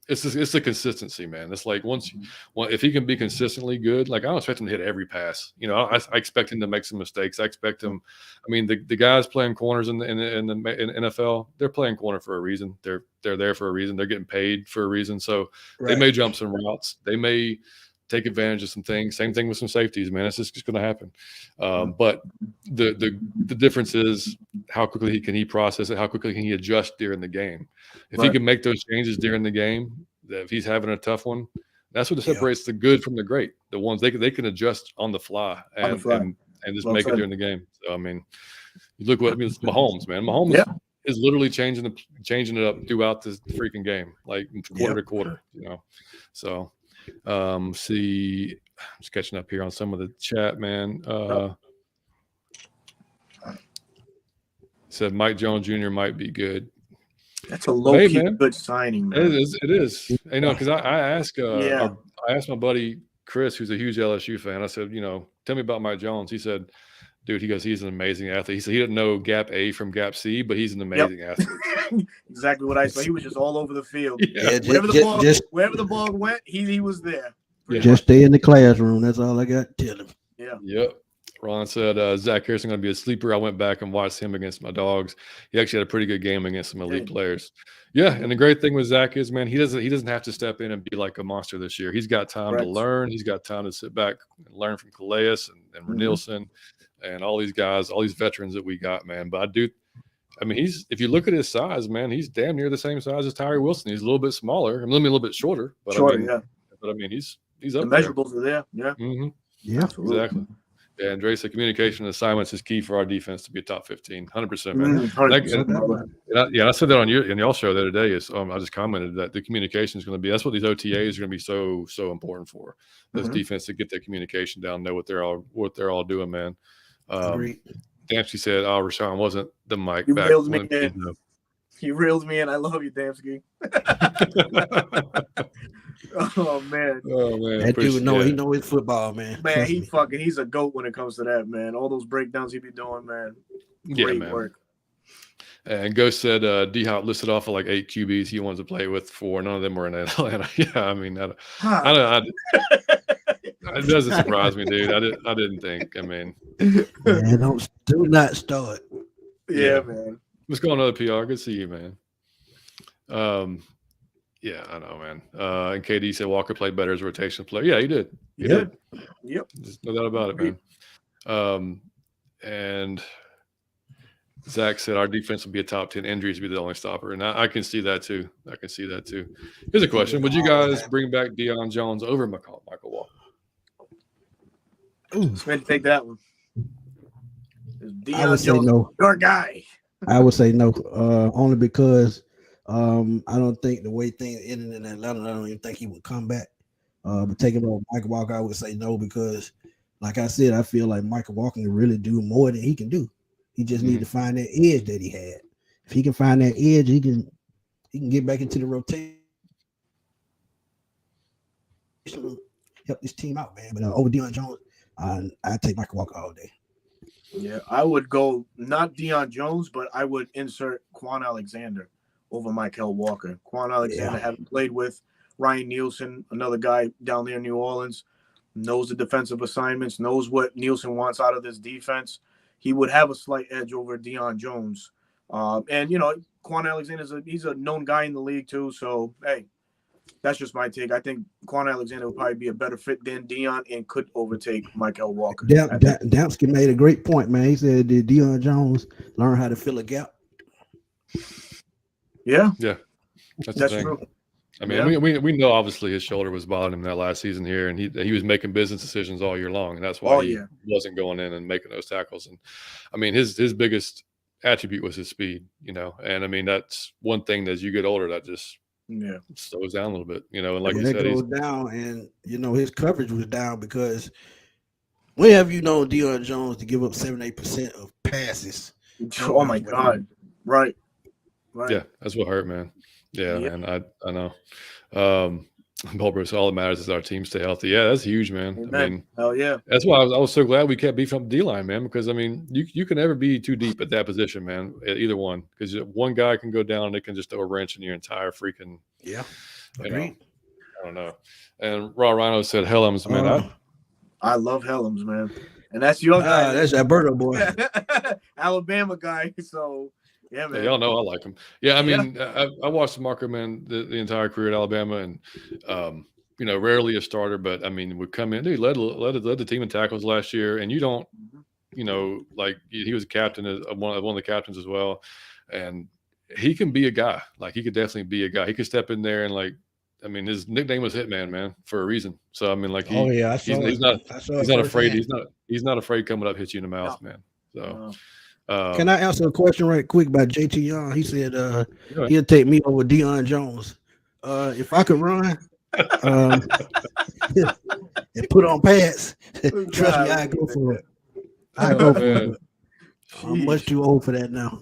Speaker 1: it's the consistency, man. It's like if he can be consistently good, like, I don't expect him to hit every pass. You know, I expect him to make some mistakes. I expect him. I mean, the guys playing corners in the NFL, they're playing corner for a reason. They're there for a reason. They're getting paid for a reason. So they may jump some routes. They may take advantage of some things. Same thing with some safeties, man. It's just going to happen. But the difference is how quickly can he process it? How quickly can he adjust during the game? If he can make those changes during the game, if he's having a tough one, that's what separates the good from the great. The ones they can adjust on the fly and just make it during the game. So I mean, you look it's Mahomes, man. Mahomes is literally changing it up throughout the freaking game, like quarter to quarter. You know, so. I'm just catching up here on some of the chat, man. Said Mike Jones Jr. might be good.
Speaker 2: That's a low-key good signing, man.
Speaker 1: It is. You know, because I asked my buddy Chris, who's a huge LSU fan. I said, you know, tell me about Mike Jones. He said, dude, he's an amazing athlete. He said he didn't know gap A from gap C, but he's an amazing athlete.
Speaker 2: Exactly what I said. He was just all over the field.
Speaker 3: Yeah,
Speaker 2: wherever the ball went, he was there.
Speaker 3: Just stay in the classroom. That's all I got to tell him.
Speaker 2: Yeah.
Speaker 1: Yep. Ron said Zach Harrison going to be a sleeper. I went back and watched him against my dogs. He actually had a pretty good game against some elite players. Yeah, and the great thing with Zach is, man, he doesn't have to step in and be like a monster this year. He's got time to learn. He's got time to sit back and learn from Calais and Renilson and all these guys, all these veterans that we got, man. But I mean, if you look at his size, man, he's damn near the same size as Tyree Wilson. He's a little bit smaller. I mean, a little bit shorter. But I mean, he's up
Speaker 2: there. The measurables are there. Yeah.
Speaker 1: Mm-hmm.
Speaker 3: Yeah.
Speaker 1: Exactly. Yeah, and Dre said communication and assignments is key for our defense to be a top 15. 100%, man. 100%. I said that on y'all show the other day. I just commented that the communication is going to be, that's what these OTAs are going to be so important for. This defense to get that communication down, know what they're all doing, man. Damsky said, Rashawn wasn't the mic
Speaker 2: you
Speaker 1: back.
Speaker 2: You reeled me in. I love you, Damsky. Oh man.
Speaker 3: That dude he know his football, man.
Speaker 2: Man, he's a GOAT when it comes to that, man. All those breakdowns he be doing, man. Great work.
Speaker 1: And Ghost said D-Hop listed off of like 8 QBs he wants to play with. 4. None of them were in Atlanta. Yeah, I mean, it doesn't surprise me, dude. I didn't think. I mean,
Speaker 3: man, do not start.
Speaker 2: Yeah, man.
Speaker 1: What's going on, PR? Good to see you, man. Yeah, I know, man. And KD said Walker played better as a rotation player. Yeah, he did. He did.
Speaker 2: Yep.
Speaker 1: There's no doubt about it, man. And Zach said our defense will be a top 10. Injuries will be the only stopper. And I can see that too. Here's a question. Would you guys bring back Deion Jones over Michael Walker?
Speaker 2: Smith, take that one.
Speaker 3: I would say no.
Speaker 2: Your guy.
Speaker 3: I would say no. Only because I don't think the way things ended in Atlanta, I don't even think he would come back. But taking over Michael Walker, I would say no because, like I said, I feel like Michael Walker can really do more than he can do. He just need to find that edge that he had. If he can find that edge, he can get back into the rotation, help this team out, man. But over Deion Jones, I take Michael Walker all day.
Speaker 2: Yeah, I would go not Deion Jones, but I would insert Quan Alexander over Michael Walker. Quan Alexander, having played with Ryan Nielsen, another guy down there in New Orleans, knows the defensive assignments, knows what Nielsen wants out of this defense. He would have a slight edge over Deion Jones. And, Quan Alexander, he's a known guy in the league too. So, hey, that's just my take. I think Quan Alexander would probably be a better fit than Deion and could overtake Michael Walker.
Speaker 3: Damsky made a great point, man. He said, did Deion Jones learn how to fill a gap?
Speaker 2: Yeah.
Speaker 1: Yeah. That's
Speaker 2: true.
Speaker 1: I mean, we know obviously his shoulder was bothering him that last season here, and he was making business decisions all year long, and that's why he wasn't going in and making those tackles. And I mean, his biggest attribute was his speed, and I mean that's one thing that as you get older that just slows down a little bit, and like you said,
Speaker 3: goes down, and his coverage was down because when have Deion Jones to give up 78% of passes?
Speaker 2: Oh my God, right.
Speaker 1: Yeah, that's what hurt, man. Yeah, man, I know. Bulbers, all that matters is our team stay healthy. Yeah, that's huge, man.
Speaker 2: Amen.
Speaker 1: I mean,
Speaker 2: hell yeah.
Speaker 1: That's why I was so glad we kept beefing up the D-line, man, because, I mean, you can never be too deep at that position, man, at either one, because one guy can go down and it can just throw a wrench in your entire freaking –
Speaker 3: Yeah.
Speaker 1: I don't know. And Raw Rhino said Helms, man.
Speaker 2: I love Helms, man. And that's your guy.
Speaker 3: That's Alberto boy.
Speaker 2: Alabama guy, so – yeah, man.
Speaker 1: Y'all know I like him. Yeah, I mean, I watched Marco, man, the entire career at Alabama, and rarely a starter, but I mean, would come in. Dude, led the team in tackles last year, and you don't, like he was a captain, one of the captains as well, and he can be a guy. Like he could definitely be a guy. He could step in there and his nickname was Hitman, man, for a reason. So I mean, like he's not afraid. He's not afraid coming up, hit you in the mouth, man. So.
Speaker 3: Can I answer a question right quick by JT Young? He said he'll take me over Deion Jones. If I could run and put on pads, trust me, I go for it. I'm much too old for that now.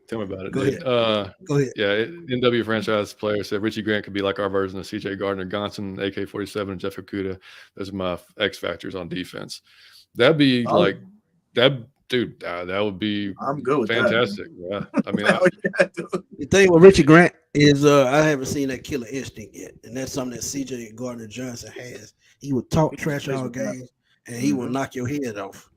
Speaker 1: Tell me about it.
Speaker 3: Go ahead.
Speaker 1: Yeah, NW franchise player said Richie Grant could be like our version of CJ Gardner, Gonson, AK-47, and Jeff Okuda. Those are my X factors on defense. That'd be that. Dude, that would be
Speaker 2: I'm good with
Speaker 1: fantastic.
Speaker 2: That.
Speaker 1: Yeah, I mean,
Speaker 3: the thing with Richie Grant is I haven't seen that killer instinct yet, and that's something that CJ Gardner Johnson has. He would talk trash all games, and he will knock your head off.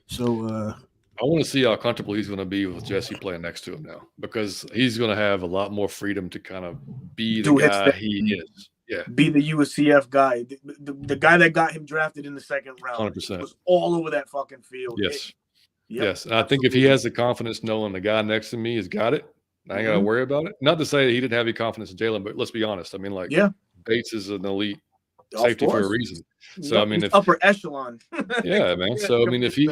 Speaker 3: So
Speaker 1: I want to see how comfortable he's going to be with Jesse playing next to him now, because he's going to have a lot more freedom to kind of be the guy he is. Yeah,
Speaker 2: be the USCF guy, the guy that got him drafted in the second round.
Speaker 1: 100%
Speaker 2: was all over that fucking field.
Speaker 1: Yes. Yes, and I think if he has the confidence knowing the guy next to me has got it, I ain't got to worry about it. Not to say he didn't have any confidence in Jalen, but let's be honest. I mean, Bates is an elite safety for a reason. So, I mean, if
Speaker 2: upper echelon.
Speaker 1: Yeah, man. So, I mean, if he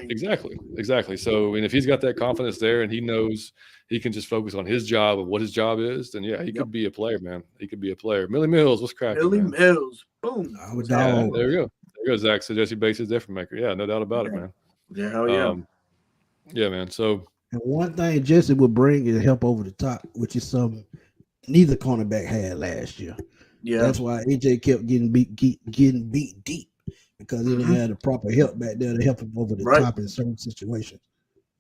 Speaker 1: exactly. So, I mean, if he's got that confidence there and he knows he can just focus on his job and what his job is, then he could be a player, man. He could be a player. Millie Mills, what's cracking?
Speaker 2: Millie Mills, boom.
Speaker 1: There we go. There goes Zach. So Jesse Bates is a different maker. Yeah, no doubt about it, man.
Speaker 2: Yeah, hell yeah.
Speaker 1: Yeah, man. So
Speaker 3: and one thing Jesse will bring is help over the top, which is something neither cornerback had last year.
Speaker 2: Yeah,
Speaker 3: that's why AJ kept getting beat deep because he didn't have the proper help back there to help him over the top in certain situations.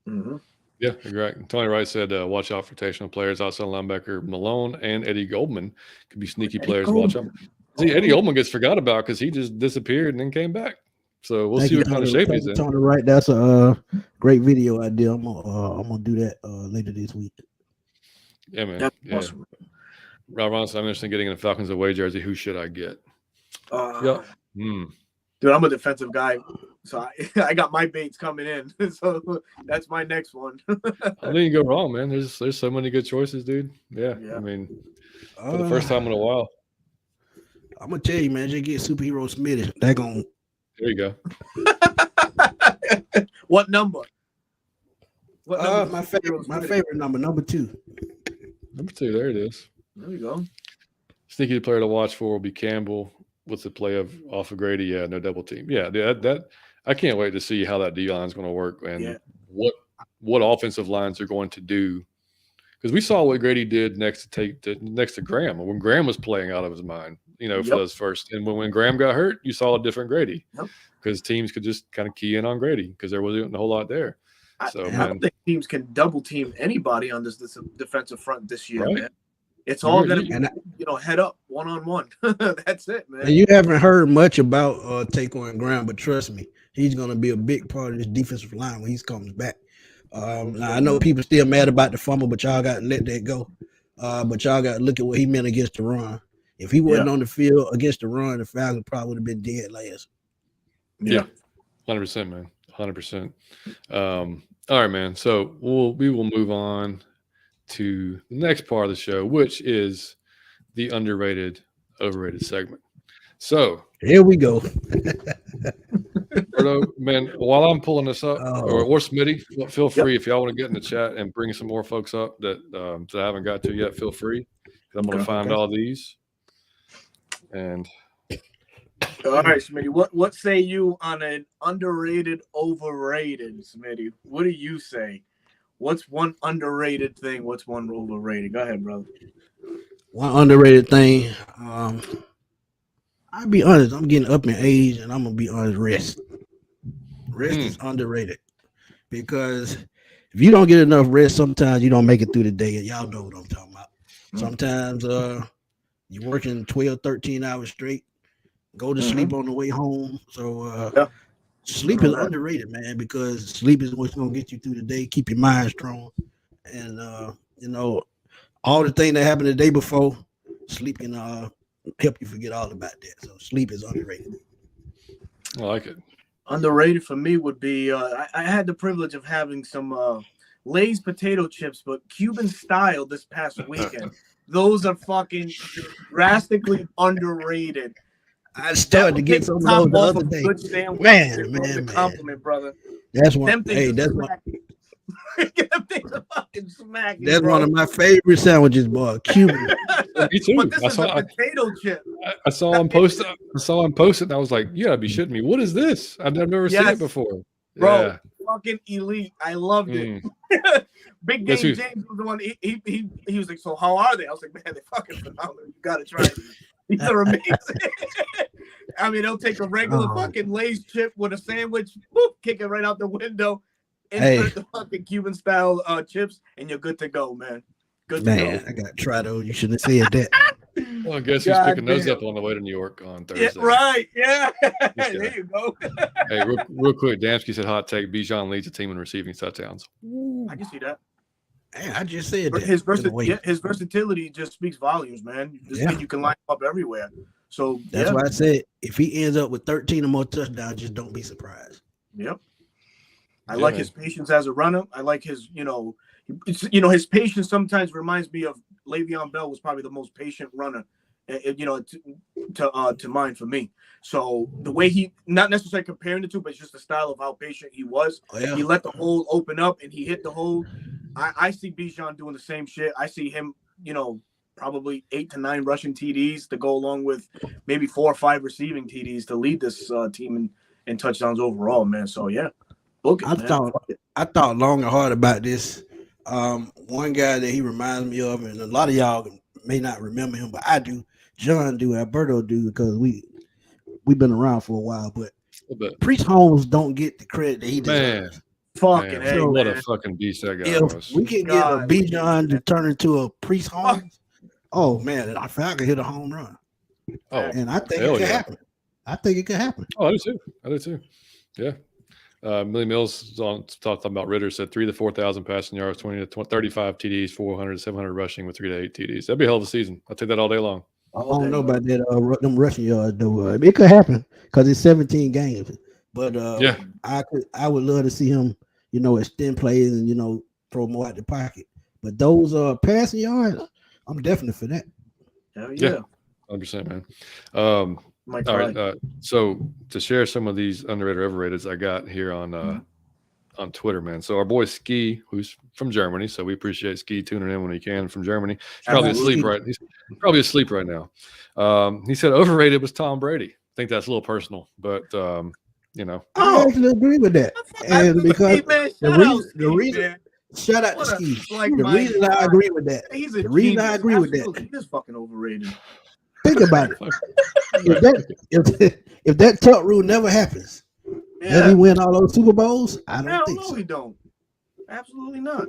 Speaker 1: Mm-hmm. Yeah, correct. Tony Wright said, "Watch out for rotational players outside linebacker Malone and Eddie Goldman could be sneaky players. Watch out." See, Eddie Goldman gets forgot about because he just disappeared and then came back. So we'll see what kind of shape he's in.
Speaker 3: Tony Wright, that's a great video idea. I'm gonna do that later this week.
Speaker 1: Yeah, man. That's awesome. Rob Ronson, I'm interested in getting in a Falcons away jersey. Who should I get?
Speaker 2: Dude, I'm a defensive guy, so I got my Bates coming in. So that's my next one.
Speaker 1: I think you go wrong, man. There's so many good choices, dude. Yeah. I mean, for the first time in a while.
Speaker 3: I'm gonna tell you, man. Just get superhero Smitty. They're gonna.
Speaker 1: There you go.
Speaker 2: What number?
Speaker 3: My favorite number 2.
Speaker 1: Number 2, there it is.
Speaker 2: There we go.
Speaker 1: Sneaky player to watch for will be Campbell with the play off of Grady. Yeah, no double team. Yeah, that I can't wait to see how that D line is going to work and what offensive lines are going to do. Because we saw what Grady did next to Graham when Graham was playing out of his mind. For those first. And when Graham got hurt, you saw a different Grady because teams could just kind of key in on Grady because there wasn't a whole lot there.
Speaker 2: I
Speaker 1: So,
Speaker 2: don't think teams can double team anybody on this defensive front this year,
Speaker 1: Right.
Speaker 2: man. It's all
Speaker 1: You're-
Speaker 2: going to be, head up, one-on-one. That's it, man.
Speaker 3: And you haven't heard much about Taquan Graham, but trust me, he's going to be a big part of this defensive line when he comes back. Now, I know people still mad about the fumble, but y'all got to let that go. But y'all got to look at what he meant against the run. If he wasn't on the field against the run, the Falcons probably would have been dead last.
Speaker 1: Yeah, 100%, man, 100%. All right, man. So we will move on to the next part of the show, which is the underrated, overrated segment. So
Speaker 3: here we go.
Speaker 1: Man, while I'm pulling this up, or Smitty, feel free if y'all want to get in the chat and bring some more folks up that I haven't got to yet. Feel free. I'm going to find all these. And
Speaker 2: all right, Smitty, what say you on an underrated, overrated, Smitty? What do you say? What's one underrated thing? What's one overrated? Go ahead, brother.
Speaker 3: One underrated thing. I'll be honest. I'm getting up in age, and I'm gonna be honest. Rest is underrated because if you don't get enough rest, sometimes you don't make it through the day. And y'all know what I'm talking about. Sometimes you're working 12, 13 hours straight. Go to sleep on the way home. So sleep is underrated, man, because sleep is what's gonna get you through the day, keep your mind strong, and all the things that happened the day before, sleep can help you forget all about that. So sleep is underrated.
Speaker 1: I like it.
Speaker 2: Underrated for me would be I had the privilege of having some Lay's potato chips, but Cuban style this past weekend. Those are fucking drastically underrated.
Speaker 3: I started to get some of those the other day.
Speaker 2: Good sandwich.
Speaker 3: Man.
Speaker 2: Compliment, brother.
Speaker 3: That's one.
Speaker 2: That's
Speaker 3: one of my favorite sandwiches, boy. Cuban.
Speaker 1: Me too.
Speaker 2: But this is a potato chip.
Speaker 1: I saw him post it. And I was like, "You gotta be shitting me! What is this? I've never seen it before."
Speaker 2: Bro, fucking elite. I loved it. Big Game James was the one. He was like, "So how are they?" I was like, "Man, they're fucking phenomenal. You gotta try it. These are amazing." I mean, they'll take a regular fucking Lay's chip with a sandwich, boop, kick it right out the window, insert the fucking Cuban style chips, and you're good to go, man. Good to go.
Speaker 3: I got to try those. You shouldn't have said that.
Speaker 1: Well, I guess who's picking those up on the way to New York on Thursday?
Speaker 2: Yeah, right. Yeah. There you go.
Speaker 1: Hey, real quick, Damsky said hot take. Bijan leads the team in receiving touchdowns.
Speaker 2: I can see that.
Speaker 3: Man, I just said that.
Speaker 2: His versatility just speaks volumes, man. You can line up everywhere. So
Speaker 3: that's why I said if he ends up with 13 or more touchdowns, just don't be surprised.
Speaker 2: Yep. I like his patience as a runner. I like his, his patience sometimes reminds me of Le'Veon Bell was probably the most patient runner, to mind for me. So the way he, not necessarily comparing the two, but it's just the style of how patient he was. He let the hole open up and he hit the hole. I see Bijan doing the same shit. I see him, probably 8 to 9 rushing TDs to go along with maybe 4 or 5 receiving TDs to lead this team in touchdowns overall, man. So yeah,
Speaker 3: I thought long and hard about this. One guy that he reminds me of, and a lot of y'all may not remember him, but I do. John do, Alberto do, because we've been around for a while. But Priest Holmes don't get the credit that he deserves.
Speaker 2: What
Speaker 1: a fucking beast that guy was.
Speaker 3: We can get a Bijan to turn into a Priest Holmes. Oh man, I felt I could hit a home run. Oh, and I think it could happen. I think it could happen.
Speaker 1: Oh, I do too. Yeah. Millie Mills talking about Ritter said 3,000 to 4,000 passing yards, 20 to 35 TDs, 400 to 700 rushing with 3 to 8 TDs. That'd be a hell of a season. I'll take that all day long.
Speaker 3: I don't know about that. Them rushing yards though. It could happen because it's 17 games. But I would love to see him, extend plays and throw more out the pocket. But those passing yards, I'm definitely for that.
Speaker 2: Hell yeah.
Speaker 1: 100%, man. All right. So to share some of these underrated or overrated, I got here on Twitter, man. So our boy Ski, who's from Germany, so we appreciate Ski tuning in when he can from Germany. He's probably asleep right now. He said overrated was Tom Brady. I think that's a little personal, but
Speaker 3: I actually agree with that. And because the reason. Shout out to Ski. The reason I agree with that.
Speaker 2: He is fucking overrated.
Speaker 3: Think about it. If that tuck rule never happens, does he win all those Super Bowls? I don't think so.
Speaker 2: He don't. Absolutely not.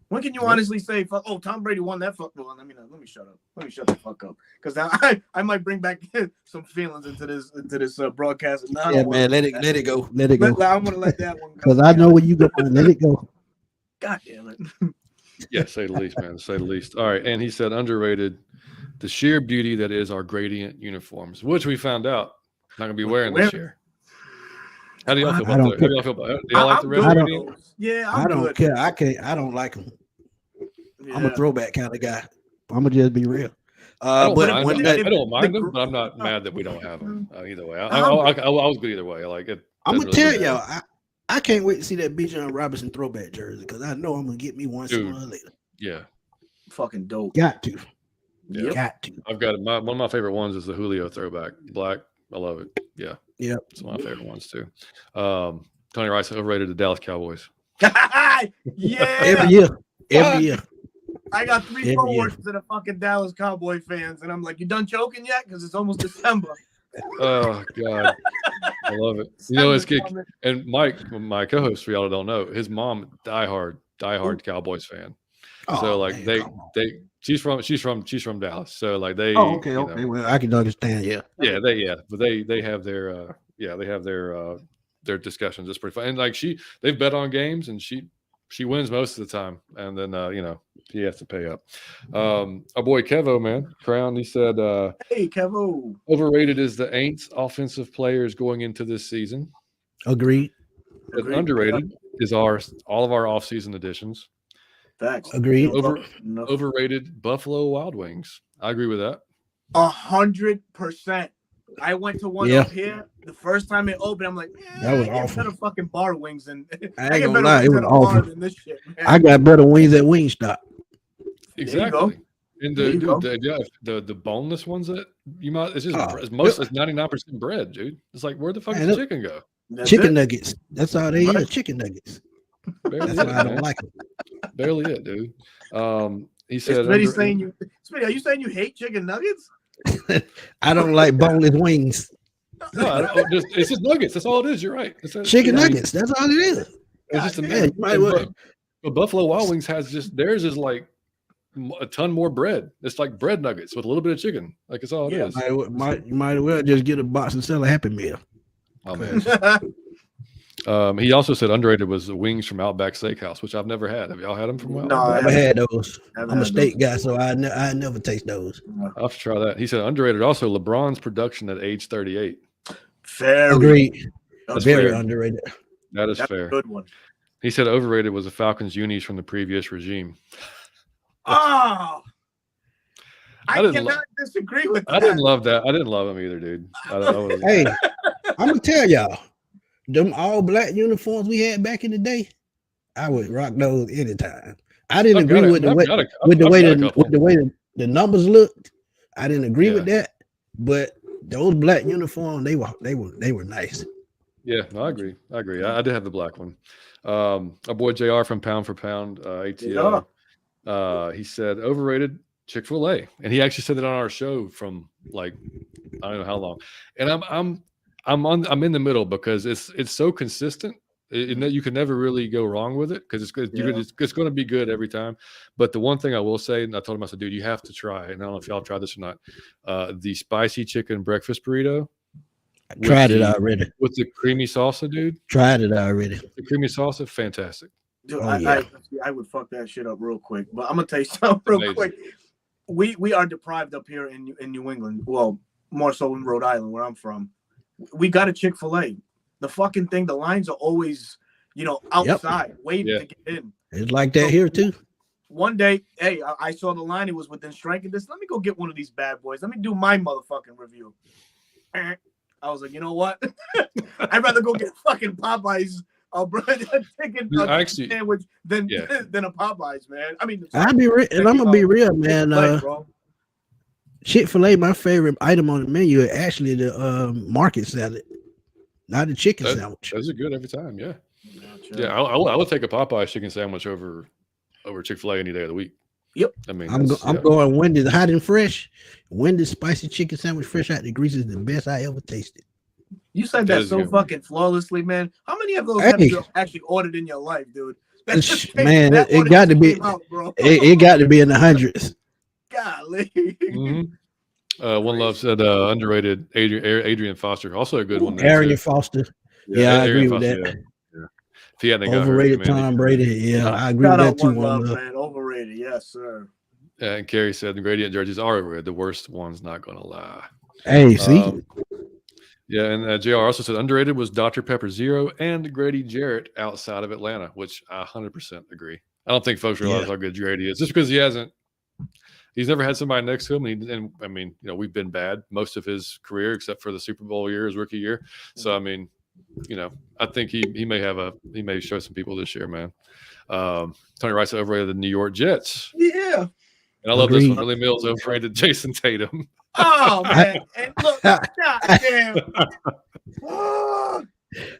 Speaker 2: When can you honestly say, "Fuck"? Oh, Tom Brady won that. Fuck. Well, let me shut up. Let me shut the fuck up, because now I might bring back some feelings into this broadcast. And
Speaker 3: Yeah, man, let it go. Let it go.
Speaker 2: I'm gonna let that one go.
Speaker 3: Because I know where you go. Let it go.
Speaker 2: God damn it.
Speaker 1: Yeah, say the least, man. Say the least. All right, and he said underrated, the sheer beauty that is our gradient uniforms, which we found out not gonna be wearing this year. How do y'all feel about that? How do y'all feel about it? Do y'all like the red gradient?
Speaker 2: Yeah,
Speaker 3: I don't care. I don't like them. Yeah. I'm a throwback kind of guy. I'm gonna just be real.
Speaker 1: I don't mind them, but I'm not mad that we don't have them either way. I was good either way. I like it.
Speaker 3: I'm gonna tell y'all, I can't wait to see that Bijan Robinson throwback jersey because I know I'm gonna get me one sooner or later.
Speaker 1: Yeah,
Speaker 2: fucking dope.
Speaker 3: Got to.
Speaker 1: Yeah.
Speaker 3: Got to.
Speaker 1: I've got it. One of my favorite ones is the Julio throwback black. I love it. Yeah.
Speaker 3: Yeah.
Speaker 1: It's one of my favorite ones too. Tony Rice overrated the Dallas Cowboys.
Speaker 2: Yeah.
Speaker 3: Every year.
Speaker 2: I got 3 forwards to the fucking Dallas Cowboy fans, and I'm like, you done choking yet? Because it's almost December.
Speaker 1: Oh God, I love it. You know, it's and Mike, my co-host, for y'all that don't know, his mom diehard Cowboys fan. So like she's from Dallas. So like they.
Speaker 3: Oh, okay. Well, I can understand. Yeah.
Speaker 1: Yeah. But they have their their discussions. It's pretty fun. And like they've bet on games, and she wins most of the time, and then he has to pay up. Our boy Kevo, man, Crown, he said,
Speaker 2: "Hey, Kevo,
Speaker 1: overrated is the Aints offensive players going into this season."
Speaker 3: Agreed.
Speaker 1: Underrated is all of our offseason additions.
Speaker 2: Facts.
Speaker 3: Agreed.
Speaker 1: Overrated Buffalo Wild Wings. I agree with that.
Speaker 2: 100%. I went to one up here the first time it opened. I'm like,
Speaker 3: that was awful.
Speaker 2: Better fucking bar wings than
Speaker 3: I ain't gonna lie, it was awful.
Speaker 2: Than this shit, man.
Speaker 3: I got better wings at Wingstop.
Speaker 1: Exactly. And the boneless ones that you might, it's just it's 99% bread, dude. It's like, where the fuck does the chicken go?
Speaker 3: Chicken nuggets. That's all they eat. Chicken nuggets. That's why I don't like them.
Speaker 1: Barely it, dude. He said,
Speaker 2: Smitty, are you saying you hate chicken nuggets?
Speaker 3: I don't like boneless wings.
Speaker 1: No, it's just nuggets. That's all it is. You're right.
Speaker 3: Chicken nuggets. That's all it is.
Speaker 1: It's just a but Buffalo Wild Wings has theirs is like a ton more bread. It's like bread nuggets with a little bit of chicken. Like it's all it is.
Speaker 3: You might as well just get a box and sell a Happy Meal.
Speaker 1: Oh man. He also said underrated was the wings from Outback Steakhouse, which I've never had. Have y'all had them from Outback?
Speaker 3: No, I never had those. I'm a steak guy, so I never taste those.
Speaker 1: I'll have to try that. He said underrated also LeBron's production at age 38.
Speaker 3: Agreed.
Speaker 1: That's
Speaker 3: very
Speaker 1: fair.
Speaker 3: Underrated.
Speaker 1: That's fair.
Speaker 2: A good one.
Speaker 1: He said overrated was the Falcons unis from the previous regime.
Speaker 2: Oh, I cannot disagree with that.
Speaker 1: I didn't love that. I didn't love them either, dude.
Speaker 3: Hey, I'm gonna tell y'all, them all black uniforms we had back in the day, I would rock those anytime. I didn't agree with the way the numbers looked. I didn't agree with that, but those black uniforms, they were nice.
Speaker 1: Yeah, no, I agree. I did have the black one. Our boy JR from Pound for Pound, ATL. He said overrated Chick-fil-A, and he actually said that on our show from like I don't know how long. And I'm in the middle because it's so consistent. You can never really go wrong with it because it's good. It's going to be good every time. But the one thing I will say, and I told him, I said, dude, you have to try. And I don't know if y'all tried this or not. The spicy chicken breakfast burrito.
Speaker 3: I tried it already
Speaker 1: with the creamy salsa, dude.
Speaker 3: Tried it already.
Speaker 1: The creamy salsa, fantastic.
Speaker 2: Dude, I would fuck that shit up real quick. But I'm gonna tell you something real quick. We are deprived up here in New England. Well, more so in Rhode Island, where I'm from. We got a Chick-fil-A. The fucking thing, the lines are always, outside waiting to get in.
Speaker 3: It's like that here too.
Speaker 2: One day, hey, I saw the line. It was within striking distance. Let me go get one of these bad boys. Let me do my motherfucking review. I was like, you know what? I'd rather go get fucking Popeyes chicken sandwich than a Popeyes, man. I mean,
Speaker 3: I'm gonna be real, man. Chick-fil-A, my favorite item on the menu is actually the market salad, not the chicken sandwich.
Speaker 1: Those are good every time, yeah. Yeah, I would take a Popeyes chicken sandwich over Chick-fil-A any day of the week.
Speaker 2: Yep.
Speaker 1: I mean,
Speaker 3: I'm going Wendy's hot and fresh. Wendy's spicy chicken sandwich fresh out the grease is the best I ever tasted.
Speaker 2: You said that so fucking flawlessly, man. How many of those have you actually ordered in your life, dude?
Speaker 3: Man, it got to be. It got to be in the hundreds.
Speaker 2: Golly.
Speaker 1: One Love said underrated Adrian Foster, also a good one.
Speaker 3: Arian Foster. Yeah, I agree with that.
Speaker 1: Yeah. If he hadn't got
Speaker 3: overrated
Speaker 1: hurt, man,
Speaker 3: Tom Brady. Yeah, I agree with that too.
Speaker 2: One Love, man. Overrated, yes, sir.
Speaker 1: And Kerry said the gradient jerseys are overrated. The worst one's not going to lie.
Speaker 3: Hey, see.
Speaker 1: Yeah, and JR also said underrated was Dr. Pepper Zero and Grady Jarrett outside of Atlanta, which I 100% agree. I don't think folks realize how good Grady is just because he's never had somebody next to him. And I mean, we've been bad most of his career except for the Super Bowl year, his rookie year. So, I mean, I think he may show some people this year, man. Tony Rice overrated the New York Jets.
Speaker 2: Yeah.
Speaker 1: And I love this one. Billy Mills overrated Jason Tatum.
Speaker 2: Oh, man. And look, goddamn.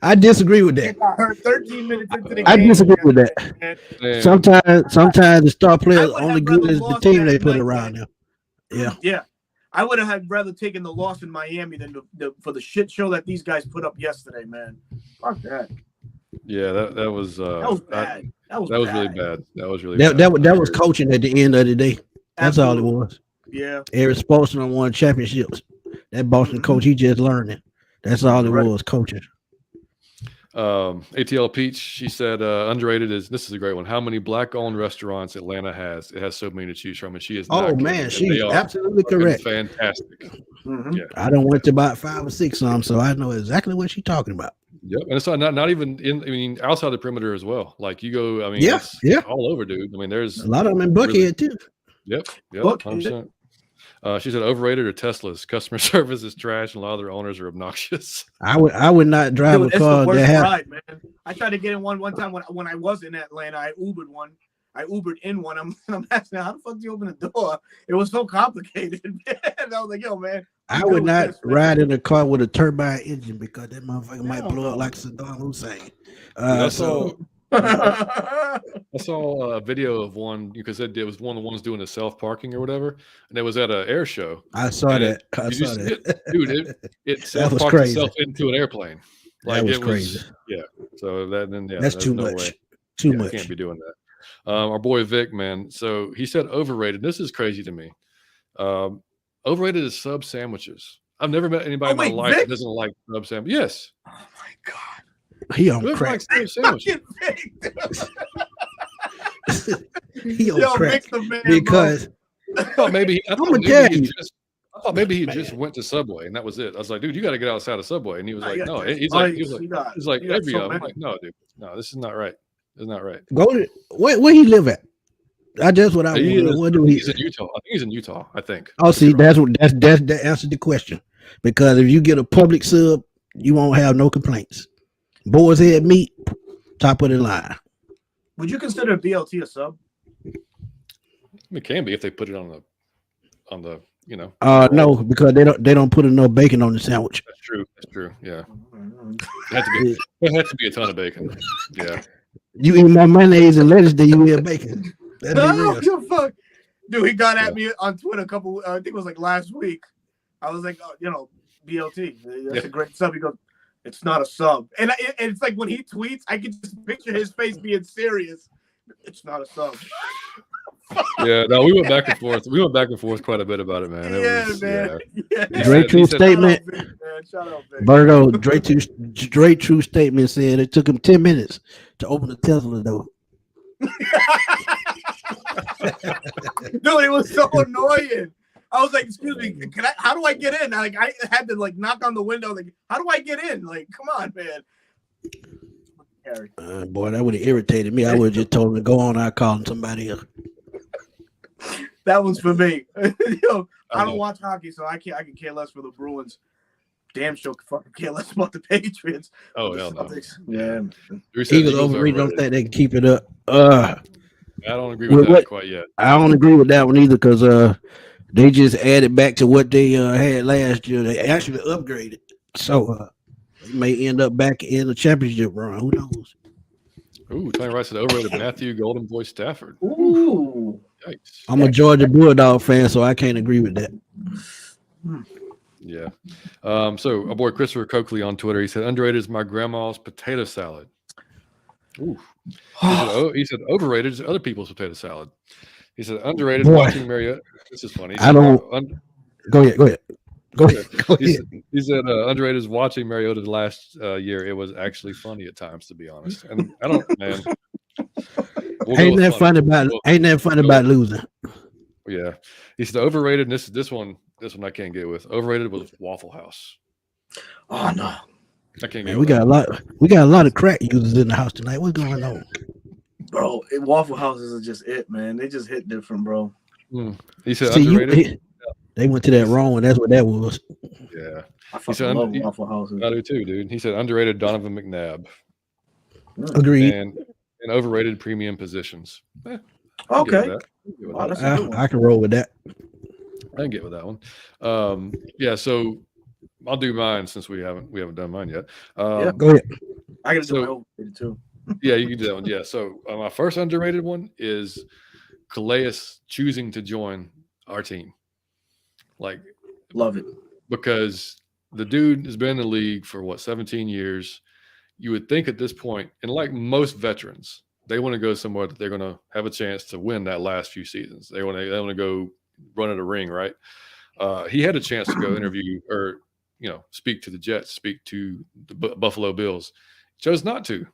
Speaker 3: I disagree with that.
Speaker 2: I heard 13 minutes into the game.
Speaker 3: I disagree with that. Sometimes the star players are only good as the team they put around them. Yeah.
Speaker 2: Yeah. I would have rather taken the loss in Miami than for the shit show that these guys put up yesterday, man. Fuck that.
Speaker 1: Yeah, that was
Speaker 2: bad. That was
Speaker 1: really bad. That was really bad.
Speaker 3: That was coaching at the end of the day. That's all it was.
Speaker 2: Yeah.
Speaker 3: Eric Spoelstra won championships. That Boston coach, he just learning. That's all it was, coaching.
Speaker 1: ATL Peach, she said underrated this is a great one. How many black-owned restaurants Atlanta has? It has so many to choose from, and she is.
Speaker 3: Oh man, she's absolutely correct.
Speaker 1: Fantastic.
Speaker 3: Yeah, I don't went to about 5 or 6 of them, so I know exactly what she's talking about.
Speaker 1: Yep, and it's not even outside the perimeter as well. Like you go, it's all over, dude. I mean, there's
Speaker 3: a lot of them in Buckhead too.
Speaker 1: Yep, 100%. She said overrated or Teslas. Customer service is trash, and a lot of their owners are obnoxious.
Speaker 3: I would not drive a car that have.
Speaker 2: Ride, man. I tried to get in one time when I was in Atlanta. I Ubered one. I Ubered in one. I'm asking, how the fuck do you open the door? It was so complicated. And I was like, yo, man.
Speaker 3: I would not ride in a car with a turbine engine because that motherfucker might blow up like Saddam Hussein.
Speaker 1: I saw a video of one because it was one of the ones doing the self-parking or whatever, and it was at an air show.
Speaker 3: I saw that.
Speaker 1: It self-parked itself into an airplane. Like
Speaker 3: that was crazy.
Speaker 1: So
Speaker 3: that's too much. Too much.
Speaker 1: Can't be doing that. Our boy Vic, man. So he said overrated. This is crazy to me. Overrated is sub sandwiches. I've never met anybody in my life that doesn't like sub sandwiches. Yes.
Speaker 2: Oh my god.
Speaker 3: He on crack. He on crack because
Speaker 1: I thought maybe he just went to Subway and that was it. I was like, dude, you got to get outside of Subway, and he was like, no. He's like every other. I'm like, no, dude, no, this is not right. It's not right.
Speaker 3: Go to where he live at. That's what I want.
Speaker 1: He's in Utah. I think he's in Utah. I think.
Speaker 3: Oh, see, that answered the question. Because if you get a public sub, you won't have no complaints. Boar's head meat, top of the line.
Speaker 2: Would you consider BLT a sub?
Speaker 1: It can be if they put it on the
Speaker 3: no, because they don't put enough bacon on the sandwich.
Speaker 1: That's true. Yeah. It has to be a ton of bacon. Yeah.
Speaker 3: You eat more mayonnaise and lettuce than you eat bacon.
Speaker 2: Fuck. Dude, he got at me on Twitter I think it was like last week. I was like, BLT, that's a great sub. He goes, it's not a sub. And it's like when he tweets, I can just picture his face being serious. It's not a sub.
Speaker 1: Yeah, no, we went back and forth. We went back and forth quite a bit about it, man.
Speaker 2: Man. Yeah.
Speaker 3: Dre True statement.
Speaker 2: Shout out,
Speaker 3: Berto, Dre True statement said it took him 10 minutes to open the Tesla door.
Speaker 2: Dude, it was so annoying. I was like, excuse me, how do I get in? I had to knock on the window. Like, how do I get in? Like, come on, man.
Speaker 3: Boy, that would have irritated me. I would have just told him to go on. I called somebody else.
Speaker 2: That was for me. I don't watch hockey, so I can care less for the Bruins. Damn sure fucking care less about the Patriots.
Speaker 1: Oh hell no.
Speaker 2: Yeah.
Speaker 3: Eagles overrated. Don't think they can keep it up.
Speaker 1: I don't agree with that quite yet.
Speaker 3: I don't agree with that one either because they just added back to what they had last year. They actually upgraded, so they may end up back in the championship run. Who knows?
Speaker 1: Ooh, Tony Rice said overrated Matthew Golden Boy Stafford.
Speaker 2: Ooh.
Speaker 1: Yikes.
Speaker 3: I'm a Georgia Bulldog fan, so I can't agree with that.
Speaker 1: Yeah. So our boy Christopher Coakley on Twitter, he said underrated is my grandma's potato salad. Ooh. He said overrated is other people's potato salad. He said underrated
Speaker 3: Boy.
Speaker 1: watching Mariota. This is funny. He
Speaker 3: I
Speaker 1: said,
Speaker 3: don't. Go ahead. Go ahead.
Speaker 1: He said underrated is watching Mariota the last year. It was actually funny at times, to be honest. And I don't, man.
Speaker 3: Ain't that funny about losing?
Speaker 1: Yeah. He said overrated. And this one I can't get with. Overrated was Waffle House.
Speaker 2: Oh no.
Speaker 1: I can't
Speaker 3: Man, we got a lot of crack users in the house tonight. What's going on?
Speaker 2: Bro, Waffle Houses are just it, man. They just hit different, bro.
Speaker 1: He said underrated.
Speaker 3: They went to that wrong one. That's what that was.
Speaker 1: Yeah.
Speaker 2: I fucking love Waffle Houses.
Speaker 1: I do too, dude. He said underrated Donovan McNabb.
Speaker 3: Agreed.
Speaker 1: And overrated premium positions.
Speaker 2: Okay.
Speaker 3: I can roll with that.
Speaker 1: I can get with that one. Yeah, so I'll do mine since we haven't done mine yet.
Speaker 3: Go ahead.
Speaker 2: I gotta do my overrated too.
Speaker 1: Yeah, you can do that one. Yeah. So my first underrated one is Calais choosing to join our team. Like,
Speaker 2: love it.
Speaker 1: Because the dude has been in the league for 17 years. You would think at this point, and like most veterans, they want to go somewhere that they're going to have a chance to win that last few seasons. They want to go run at a ring, right? He had a chance to go interview or speak to the Jets, speak to the Buffalo Bills. Chose not to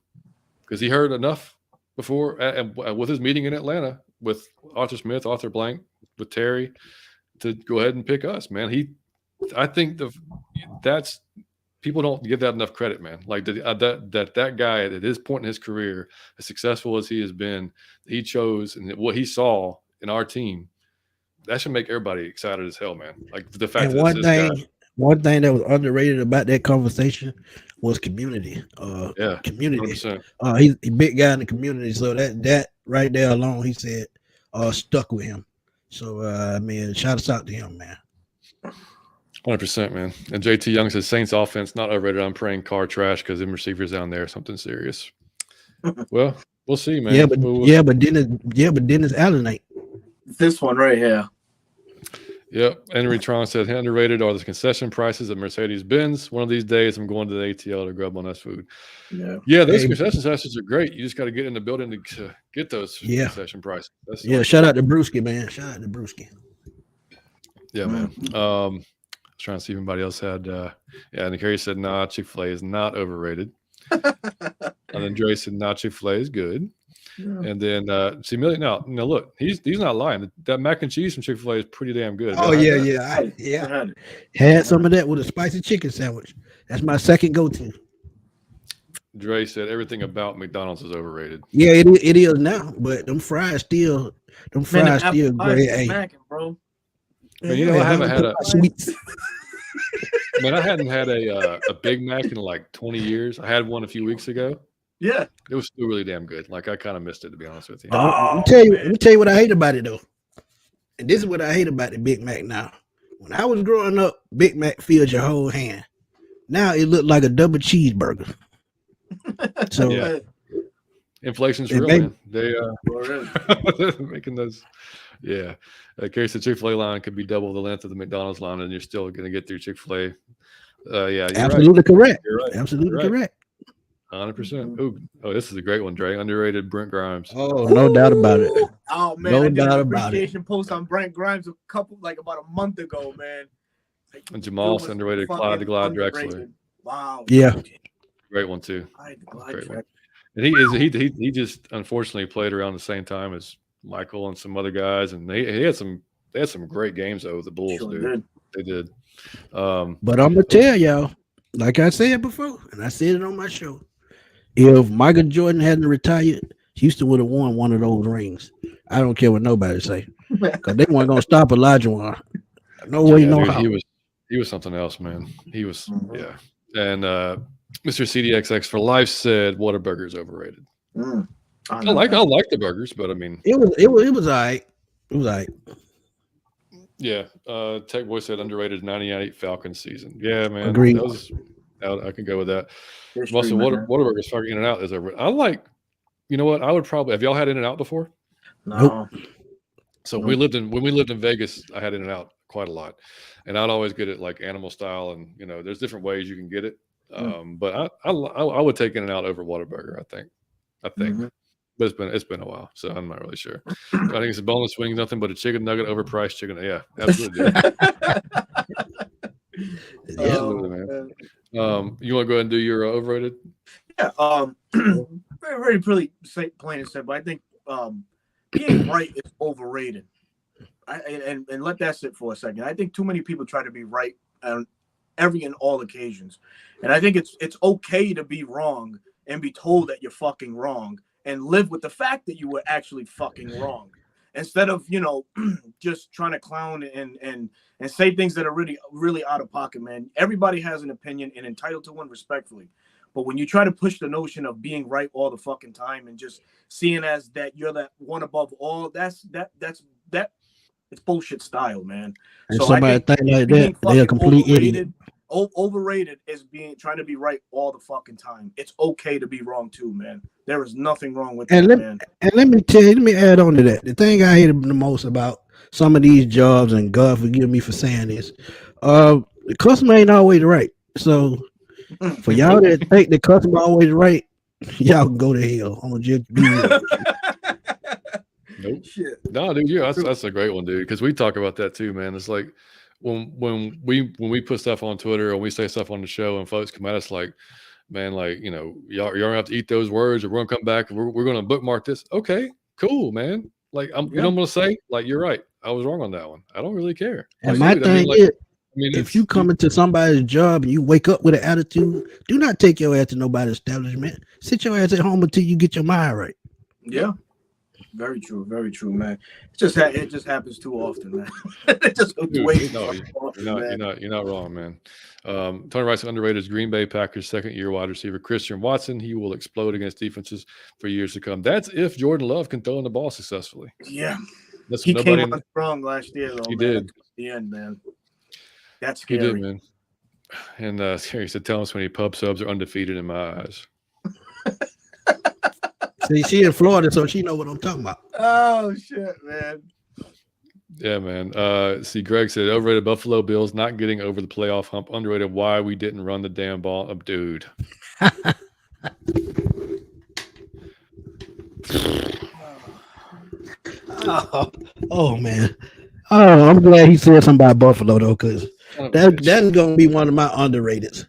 Speaker 1: because he heard enough before with his meeting in Atlanta with Arthur Smith, Arthur Blank, with Terry to go ahead and pick us, man. I think that's people don't give that enough credit, man. Like that guy at his point in his career, as successful as he has been, he chose and what he saw in our team, that should make everybody excited as hell, man. Like the fact
Speaker 3: and
Speaker 1: that
Speaker 3: one thing that was underrated about that conversation was community. Community. 100%. He's a big guy in the community, so that right there alone, he said, stuck with him. So I mean, shout out to him, man.
Speaker 1: 100%, man. And JT Young says Saints offense not overrated. I'm praying car trash because them receivers down there something serious. Well, we'll see, man.
Speaker 3: But Dennis Allen ain't.
Speaker 2: This one right here.
Speaker 1: Yep. Henry Tron said underrated are the concession prices at Mercedes-Benz. One of these days, I'm going to the ATL to grub on us food. Yeah, those concession prices are great. You just got to get in the building to get those concession prices.
Speaker 3: Shout out to Brewski, man. Shout out to Brewski.
Speaker 1: Yeah, man. I was trying to see if anybody else had. And Kerry said, nah, Chick-fil-A is not overrated. And then Dre said, nah, Chick-fil-A is good. Yeah. And then see, now look, he's not lying. That mac and cheese from Chick-fil-A is pretty damn good.
Speaker 3: Oh yeah. Had some of that with a spicy chicken sandwich. That's my second go-to.
Speaker 1: Dre said everything about McDonald's is overrated.
Speaker 3: Yeah, it is now, but them fries still great.
Speaker 2: Mac, bro.
Speaker 1: Man, I haven't had a sweets. Man, I hadn't had a Big Mac in like 20 years. I had one a few weeks ago.
Speaker 2: Yeah,
Speaker 1: it was still really damn good. Like I kind of missed it, to be honest with you.
Speaker 3: Let me tell you what I hate about it though. And this is what I hate about the Big Mac now. When I was growing up, Big Mac filled your whole hand. Now it looked like a double cheeseburger. So
Speaker 1: yeah. Inflation's real, man. They're making those. Yeah. Case the Chick-fil-A line could be double the length of the McDonald's line, and you're still going to get through Chick-fil-A. Yeah,
Speaker 3: absolutely correct.
Speaker 1: You're right.
Speaker 3: Absolutely correct.
Speaker 1: 100%. Oh, this is a great one, Dre. Underrated Brent Grimes.
Speaker 3: Oh, no doubt about it.
Speaker 2: Oh man,
Speaker 3: no
Speaker 2: I did
Speaker 3: doubt
Speaker 2: an
Speaker 3: about it.
Speaker 2: Appreciation post on Brent Grimes about a month ago, man.
Speaker 1: And Jamal underrated Clyde the Glide Drexler.
Speaker 2: Wow.
Speaker 3: Yeah.
Speaker 1: Great one too.
Speaker 2: Great one.
Speaker 1: And he just unfortunately played around the same time as Michael and some other guys, and they had some great games though. The Bulls, dude. They did.
Speaker 3: But I'm gonna tell y'all, like I said before, and I said it on my show, if Michael Jordan hadn't retired, Houston would have won one of those rings. I don't care what nobody say, because they weren't gonna stop Elijah Wan. No way, no how.
Speaker 1: He was something else, man. He was, yeah. And Mr. CDXX for life said Whataburger's overrated. I like the burgers, but I mean,
Speaker 3: it was all right. It was all right.
Speaker 1: Yeah. Tech Boy said underrated 98 Falcons season. Yeah, man.
Speaker 3: Agreed.
Speaker 1: I can go with that. Also, Whataburger's fucking In-N-Out is over. I like, you know what? I would probably have y'all had In-N-Out before?
Speaker 2: No.
Speaker 1: So when we lived in Vegas, I had In-N-Out quite a lot, and I'd always get it like animal style, and there's different ways you can get it. But I would take In-N-Out over Whataburger. I think. But it's been a while, so I'm not really sure. I think it's a boneless wing, nothing but a chicken nugget, overpriced chicken. Yeah, absolutely. Absolutely, man. You want to go ahead and do your overrated?
Speaker 2: Yeah. Very pretty plain and simple. I think being right is overrated. And let that sit for a second. I think too many people try to be right on every and all occasions, and I think it's okay to be wrong and be told that you're fucking wrong and live with the fact that you were actually fucking wrong, instead of just trying to clown and say things that are really out of pocket. Man, everybody has an opinion and entitled to one respectfully. But when you try to push the notion of being right all the fucking time and just seeing as that you're that one above all, that's it's bullshit style, man.
Speaker 3: And
Speaker 2: so
Speaker 3: somebody think like that, they're a complete idiot.
Speaker 2: Overrated is trying to be right all the fucking time. It's okay to be wrong too, man. There is nothing wrong with that, man.
Speaker 3: And let me add on to that. The thing I hate the most about some of these jobs, and God forgive me for saying this, the customer ain't always right. So for y'all that think the customer always right, y'all can go to hell. I'm gonna just be real.
Speaker 1: Nope. Shit. No, dude, yeah, that's a great one, dude. Because we talk about that too, man. It's like when we put stuff on Twitter or we say stuff on the show, and folks come at us like, man, like y'all gonna have to eat those words, or we're gonna come back and we're gonna bookmark this. Okay, cool, man. Like I'm gonna say, like, you're right. I was wrong on that one. I don't really care.
Speaker 3: And my thing is, if you come into somebody's job and you wake up with an attitude, do not take your ass to nobody's establishment. Sit your ass at home until you get your mind right.
Speaker 2: Yeah. Very true, man. It just happens too often, man. It just goes way too often,
Speaker 1: you're not wrong, man. Tony Rice underrated is Green Bay Packers second-year wide receiver Christian Watson. He will explode against defenses for years to come. That's if Jordan Love can throw in the ball successfully.
Speaker 2: Yeah, he came on strong last year, though.
Speaker 1: He did.
Speaker 2: At the end, man. That's scary.
Speaker 1: He did, man. And he said, "Tell us when pub subs are undefeated in my eyes."
Speaker 3: See, she in Florida, so she know what I'm talking about.
Speaker 2: Oh shit, man.
Speaker 1: Yeah, man. See, Greg said overrated Buffalo Bills not getting over the playoff hump. Underrated why we didn't run the damn ball up, dude.
Speaker 3: Oh man. Oh, I'm glad he said something about Buffalo though, because that's gonna be one of my underrateds.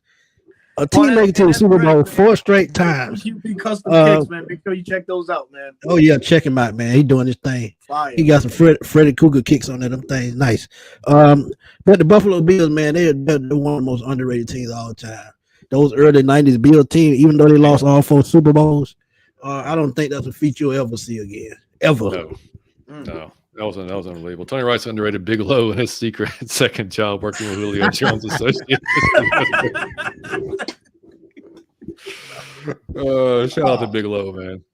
Speaker 3: A team make it to the Super Bowl 4 straight times.
Speaker 2: QB custom kicks, man. Make sure you check those out, man.
Speaker 3: Oh yeah, check him out, man. He doing his thing.
Speaker 2: Fire.
Speaker 3: He got some Freddy Cougar kicks on them things. Nice. But the Buffalo Bills, man, they're one of the most underrated teams all the time. Those early '90s Bill team, even though they lost all 4 Super Bowls, I don't think that's a feat you'll ever see again. Ever.
Speaker 1: No. That was unbelievable. Tony Rice underrated Bigelow and his secret second job working with Julio Jones Associates. Shout out to Bigelow, man.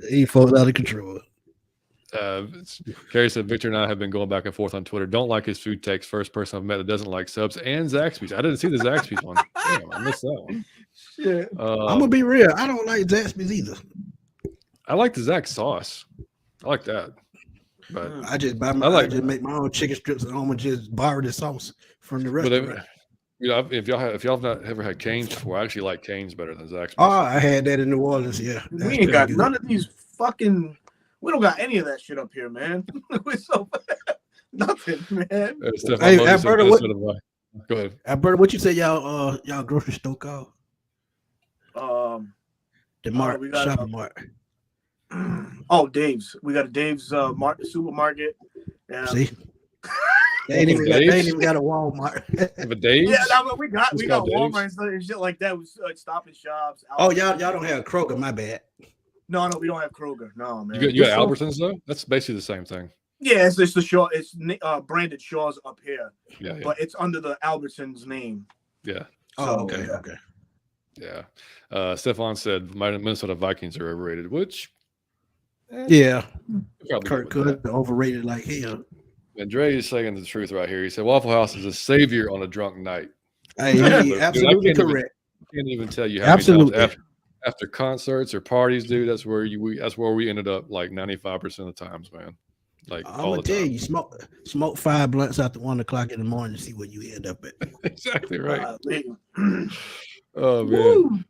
Speaker 3: He falls out of control.
Speaker 1: Carrie said Victor and I have been going back and forth on Twitter. Don't like his food takes. First person I've met that doesn't like subs and Zaxby's. I didn't see the Zaxby's one. Damn, I missed that one.
Speaker 2: Shit.
Speaker 3: I'm gonna be real. I don't like Zaxby's either.
Speaker 1: I like the Zax sauce. I like that. But
Speaker 3: I just make my own chicken strips at home and just borrow the sauce from the restaurant.
Speaker 1: If y'all have not ever had Cane's before, I actually like Cane's better than Zaxby's.
Speaker 3: Oh, I had that in New Orleans. Yeah,
Speaker 2: we ain't got none of these fucking. We don't got any of that shit up here, man. We're so nothing, man.
Speaker 3: Hey, Alberta,
Speaker 1: go ahead.
Speaker 3: Alberta, what you say, y'all grocery store called? The Mart, shopping mart.
Speaker 2: Oh, Dave's. We got a Dave's supermarket. Yeah.
Speaker 3: See, they ain't even got a Walmart.
Speaker 1: But Dave's?
Speaker 2: Yeah, we got Walmart and shit like that. With Stop and Shops.
Speaker 3: Oh, y'all don't have Kroger. My bad.
Speaker 2: No, we don't have Kroger. No, man.
Speaker 1: You got Albertsons though. That's basically the same thing.
Speaker 2: Yeah, it's the Shaw. It's branded Shaw's up here.
Speaker 1: Yeah.
Speaker 2: But it's under the Albertsons name.
Speaker 1: Yeah.
Speaker 3: Oh, okay.
Speaker 1: Yeah. Stefan said Minnesota Vikings are overrated, which.
Speaker 3: Yeah, Kirk Cousins overrated like hell.
Speaker 1: And Dre is saying the truth right here. He said Waffle House is a savior on a drunk night.
Speaker 3: Hey, absolutely correct.
Speaker 1: I can't even tell you how many times after concerts or parties, dude. That's where we ended up like 95% of the times, man. Like
Speaker 3: I'm gonna tell you, smoke 5 blunts after 1 o'clock in the morning to see where you end up at.
Speaker 1: Exactly right. Oh man.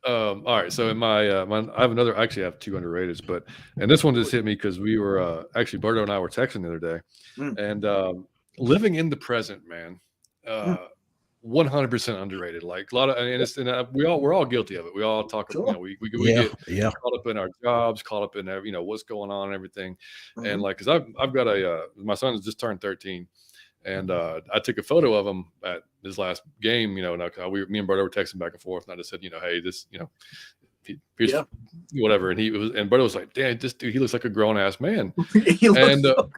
Speaker 1: All right, so in my, I have another. Actually, I have two underrateds, and this one just hit me because we were actually Berto and I were texting the other day, and living in the present, man. 100% underrated. Like a lot of, and we're all guilty of it. We all talk,
Speaker 2: Sure.
Speaker 1: we get
Speaker 3: Yeah.
Speaker 1: caught up in our jobs, caught up in what's going on and everything. And like, cause I've got my son has just turned 13, and I took a photo of him at his last game. Me and Berto were texting back and forth, and I just said, hey, this, here's whatever. And Berto was like, damn, this dude, he looks like a grown ass man. He looks so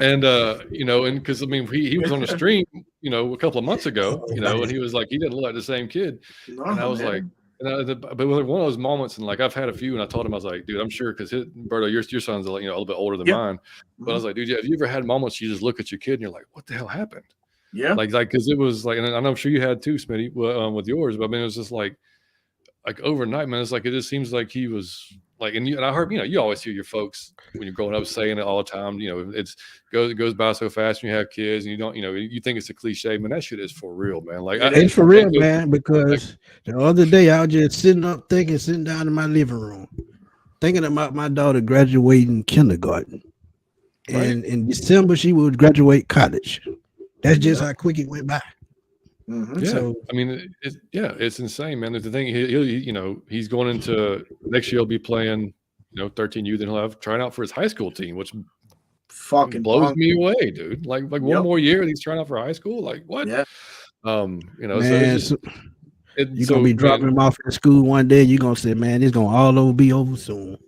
Speaker 1: and because I mean he was on the stream, a couple of months ago, and he was like, he didn't look like the same kid. And I was like, but one of those moments, and like I've had a few, and I told him, I was like, dude, I'm sure, because Berto, your son's a little bit older than mine, but I was like, dude, have you ever had moments you just look at your kid and you're like, what the hell happened?
Speaker 2: Yeah,
Speaker 1: like because it was like, and I'm sure you had too, Smitty, with yours, but I mean it was just like overnight, man. It's like, it just seems like he was like, and I heard, you always hear your folks when you're growing up saying it all the time. It goes by so fast when you have kids, and you don't, you think it's a cliche, man. That shit is for real, man. Like
Speaker 3: it's for real, man. Because the other day I was just sitting down in my living room, thinking about my daughter graduating kindergarten, and in December she would graduate college. That's just how quick it went by.
Speaker 1: Yeah, so I mean, it's insane, man. There's the thing, he's going into next year. He'll be playing, 13 youth, and he'll have trying out for his high school team, which
Speaker 2: fucking
Speaker 1: blows me away, dude. Like one more year, and he's trying out for high school. Like what? Yeah.
Speaker 3: Man, so you're gonna be dropping him off at school one day. You're gonna say, man, it's gonna be over soon.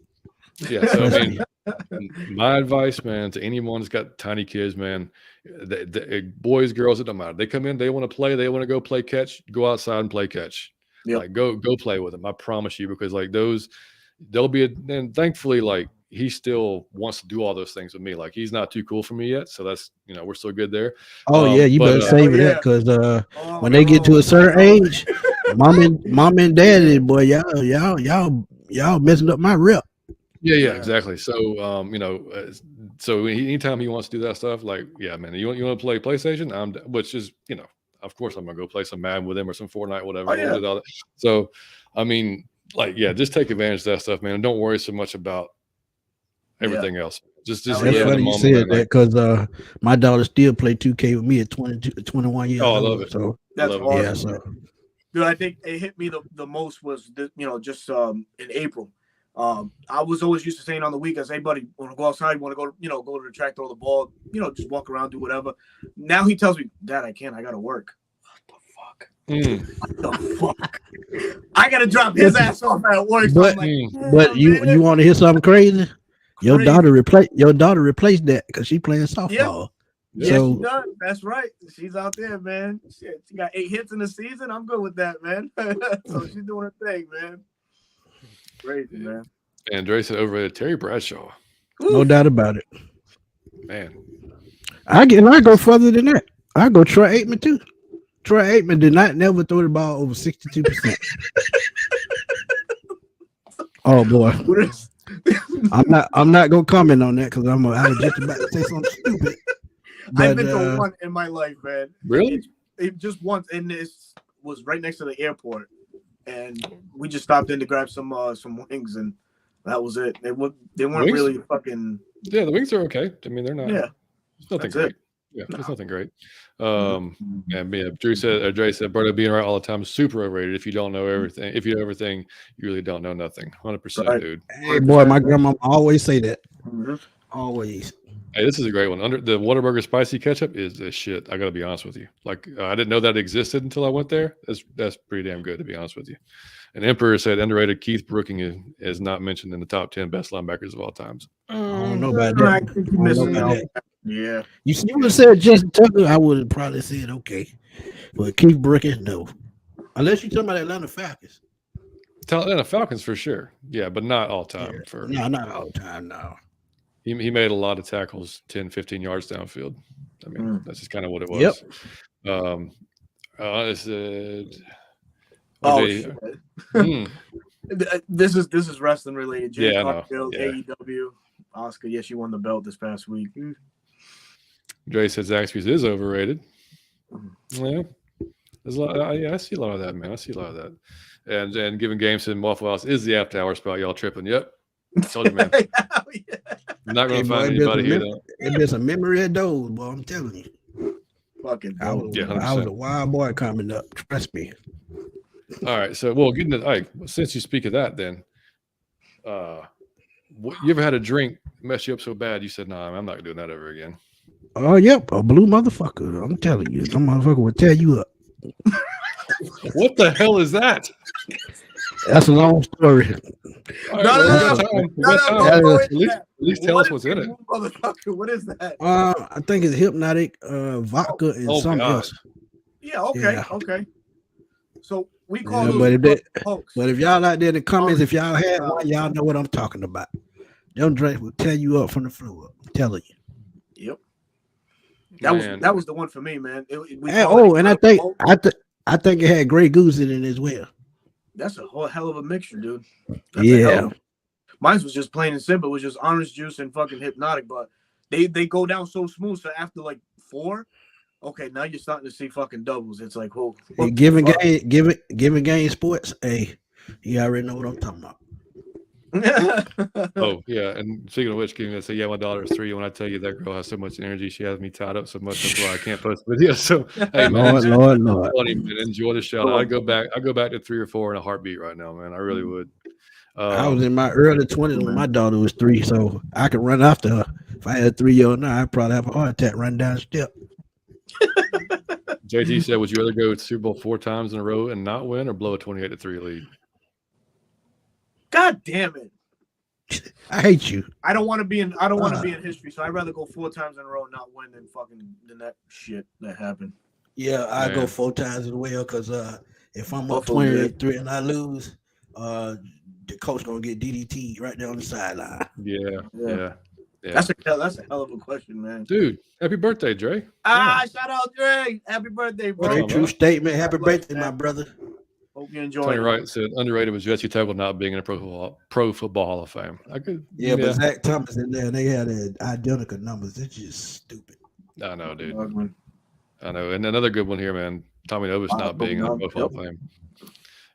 Speaker 1: Yeah. So I mean, my advice, man, to anyone that's got tiny kids, man. The boys, girls, it don't matter. They come in, they want to play, they want to go play catch, go outside and play catch. Like go play with them. I promise you, because like they'll be and thankfully, like he still wants to do all those things with me. Like he's not too cool for me yet, so that's we're still good there.
Speaker 3: You better save that, because when they get to a certain age, mom and daddy, boy, y'all messing up my rep.
Speaker 1: Yeah, exactly. So, so anytime he wants to do that stuff, like, yeah, man, you want to play PlayStation? Which is, of course I'm gonna go play some Madden with him or some Fortnite, whatever. So, I mean, like, yeah, just take advantage of that stuff, man. And don't worry so much about everything else. Just
Speaker 3: that's funny you said that, because my daughter still play 2K with me at 21 years old.
Speaker 1: I love it.
Speaker 3: So
Speaker 2: that's awesome.
Speaker 3: Yeah, so.
Speaker 2: Dude, I think it hit me the most was just in April. I was always used to saying on the weekends, hey buddy, want to go outside, want to go, go to the track, throw the ball, just walk around, do whatever. Now he tells me, Dad, I can't, I gotta work. What the fuck? I gotta drop his ass off at work. So
Speaker 3: but you want to hear something crazy? Your daughter replaced that because she playing softball.
Speaker 2: Yeah, so, she does. That's right. She's out there, man. She got 8 hits in the season. I'm good with that, man. So she's doing her thing, man. Crazy, man.
Speaker 1: And Dre said over Terry Bradshaw.
Speaker 3: No doubt about it.
Speaker 1: Man.
Speaker 3: I go further than that. I go Troy Aikman too. Troy Aikman did not never throw the ball over 62%. Oh boy. I'm not gonna comment on that, because I was just about to say something stupid. But,
Speaker 2: I've been to one in my life, man.
Speaker 1: Really?
Speaker 2: It just once, and this was right next to the airport. And we just stopped in to grab some wings, and that was it. They weren't wings? Really fucking.
Speaker 1: Yeah, the wings are okay. I mean, they're not.
Speaker 2: Yeah,
Speaker 1: it's nothing great. Yeah, it's nothing great. And Dre said, Berto being right all the time is super overrated. If you don't know everything, if you know everything, you really don't know nothing. 100%, dude.
Speaker 3: Hey, boy, my grandma always say that. Always.
Speaker 1: Hey, this is a great one. Under the Whataburger spicy ketchup is the shit. I gotta be honest with you. Like I didn't know that existed until I went there. That's pretty damn good, to be honest with you. And Emperor said underrated Keith Brooking is not mentioned in the top 10 best linebackers of all times.
Speaker 3: I don't know about that.
Speaker 2: I think you're missing out. Yeah.
Speaker 3: You would have said Justin Tucker, I would have probably said okay. But Keith Brooking, no. Unless you're talking about Atlanta Falcons.
Speaker 1: Atlanta Falcons for sure. Yeah, but not all time.
Speaker 3: No, not all time, no.
Speaker 1: He made a lot of tackles 10, 15 yards downfield. I mean, that's just kind of what it was.
Speaker 3: Yep.
Speaker 2: This is wrestling related. Jay
Speaker 1: Cargill,
Speaker 2: AEW. Oscar, yes, you won the belt this past week.
Speaker 1: Dre said Zaxby's is overrated. Yeah. There's a lot. I see a lot of that, man. I see a lot of that. and giving games in Waffle House is the after hour spot. Y'all tripping? Yep. Told you, man.
Speaker 2: Yeah.
Speaker 1: I'm not gonna
Speaker 3: Hey,
Speaker 1: find
Speaker 3: boy,
Speaker 1: anybody here though.
Speaker 3: It been some memory of those, boy. I'm telling you.
Speaker 2: Fucking
Speaker 3: I
Speaker 2: dope.
Speaker 3: was,
Speaker 1: Yeah,
Speaker 3: I was
Speaker 1: 100%.
Speaker 3: a wild boy coming up. Trust me.
Speaker 1: All right, so well, getting to, all right, since you speak of that, then, you ever had a drink mess you up so bad you said, "Nah, I'm not doing that ever again."
Speaker 3: Oh, yep, a blue motherfucker. I'm telling you, some motherfucker will tear you up.
Speaker 1: What the hell is that?
Speaker 3: That's a long story.
Speaker 1: All right,
Speaker 2: No,
Speaker 1: well,
Speaker 2: no,
Speaker 1: we got
Speaker 2: no.
Speaker 1: time. We
Speaker 2: No,
Speaker 1: got
Speaker 2: no,
Speaker 1: time.
Speaker 3: Yeah,
Speaker 2: don't go
Speaker 3: at
Speaker 2: into
Speaker 1: At
Speaker 2: that.
Speaker 1: least tell
Speaker 2: What
Speaker 1: us
Speaker 2: is
Speaker 1: what's in
Speaker 2: this
Speaker 1: it.
Speaker 2: motherfucker? What is that?
Speaker 3: I think it's hypnotic, vodka, and
Speaker 1: Oh
Speaker 3: something
Speaker 1: God.
Speaker 3: else.
Speaker 2: Yeah, okay,
Speaker 3: Yeah.
Speaker 2: okay. So we call
Speaker 3: Yeah,
Speaker 2: those hoax.
Speaker 3: but if y'all out there in the comments, if y'all had
Speaker 2: Oh.
Speaker 3: one, y'all know what I'm talking about. Them drinks will tear you up from the floor. I'm telling you.
Speaker 2: Yep.
Speaker 1: Man.
Speaker 2: That was the one for me, man.
Speaker 3: I think it had Grey Goose in it as well.
Speaker 2: That's a whole hell of a mixture, dude.
Speaker 3: Yeah.
Speaker 2: Mine was just plain and simple. It was just orange juice and fucking hypnotic, but they go down so smooth. So after like 4, okay, now you're starting to see fucking doubles. It's like, whoa.
Speaker 3: Hey, giving game sports. Hey, you already know what I'm talking about.
Speaker 1: Oh yeah, and speaking of which, Kim, I say, yeah, my daughter is 3. When I tell you that girl has so much energy, she has me tied up so much. That's why I can't post videos. So hey, man,
Speaker 3: Lord.
Speaker 1: funny, man. Enjoy the shout. I go back to 3 or 4 in a heartbeat right now, man. I really would.
Speaker 3: I was in my early 20s when my daughter was 3, so I could run after her. If I had a 3-year-old now, I'd probably have a heart attack running down the step.
Speaker 1: JT said, "Would you rather go to Super Bowl 4 times in a row and not win, or blow a 28-3 lead?"
Speaker 2: God damn it!
Speaker 3: I hate you.
Speaker 2: I don't want to be in history, so I'd rather go 4 times in a row and not win than that shit that happened.
Speaker 3: Yeah, I go
Speaker 1: Man.
Speaker 3: 4 times as well because if I'm up
Speaker 2: Buffalo,
Speaker 3: 28-3 and I lose, the coach gonna get DDT right there on the sideline.
Speaker 1: Yeah.
Speaker 2: That's a hell of a question, man.
Speaker 1: Dude, happy birthday, Dre.
Speaker 2: Shout out Dre. Happy birthday, bro.
Speaker 3: Very
Speaker 1: on,
Speaker 3: true
Speaker 1: bro.
Speaker 3: statement. Happy
Speaker 2: God bless,
Speaker 3: birthday,
Speaker 2: man.
Speaker 3: my brother.
Speaker 2: Hope you enjoy
Speaker 1: Tony
Speaker 2: it.
Speaker 1: Wright said underrated was Jesse Tuggle not being in a Pro Football Hall of Fame.
Speaker 3: But Zach Thomas in there, they had identical numbers. It's just stupid.
Speaker 1: I know, dude. I know. And another good one here, man. Tommy Novus not being in a Pro Football Hall of Fame.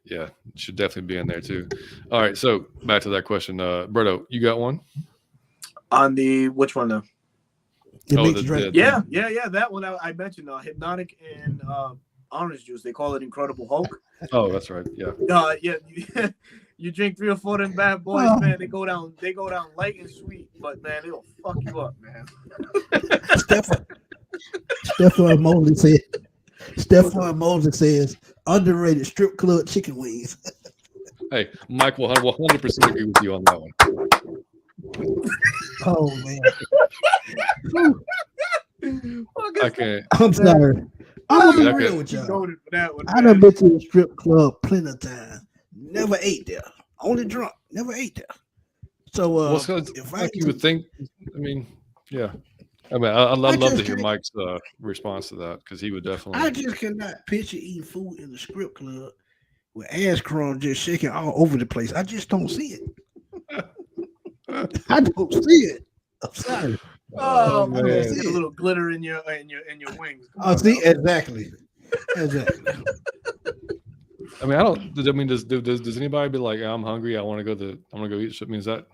Speaker 1: Yeah, should definitely be in there too. All right, so back to that question. Berto, you got one?
Speaker 2: On the which one though?
Speaker 3: Yeah.
Speaker 2: That one I mentioned. Hypnotic and orange juice. They call it Incredible Hulk.
Speaker 1: Oh, that's right. Yeah.
Speaker 2: You drink 3 or 4 of them bad boys, man. They go down light and sweet, but man, it'll fuck you up, man.
Speaker 3: Stephon Moses says underrated strip club chicken wings.
Speaker 1: Hey, Mike will 100% agree with you on that one.
Speaker 3: Oh man.
Speaker 1: I can't.
Speaker 3: I'm sorry. I'm gonna be real with y'all. I done been to the strip club plenty of times. Never ate there. Only drunk. Never ate there. So
Speaker 1: if you would think, I mean, yeah. I mean, I'd love to hear Mike's response to that because he would definitely.
Speaker 3: I just cannot picture eating food in the strip club with ass crumbs just shaking all over the place. I just don't see it. I don't see it. I'm sorry.
Speaker 2: Oh man, a little glitter in your wings.
Speaker 3: See, exactly.
Speaker 1: I mean, does anybody be like, I'm hungry, I want to go eat? I mean, that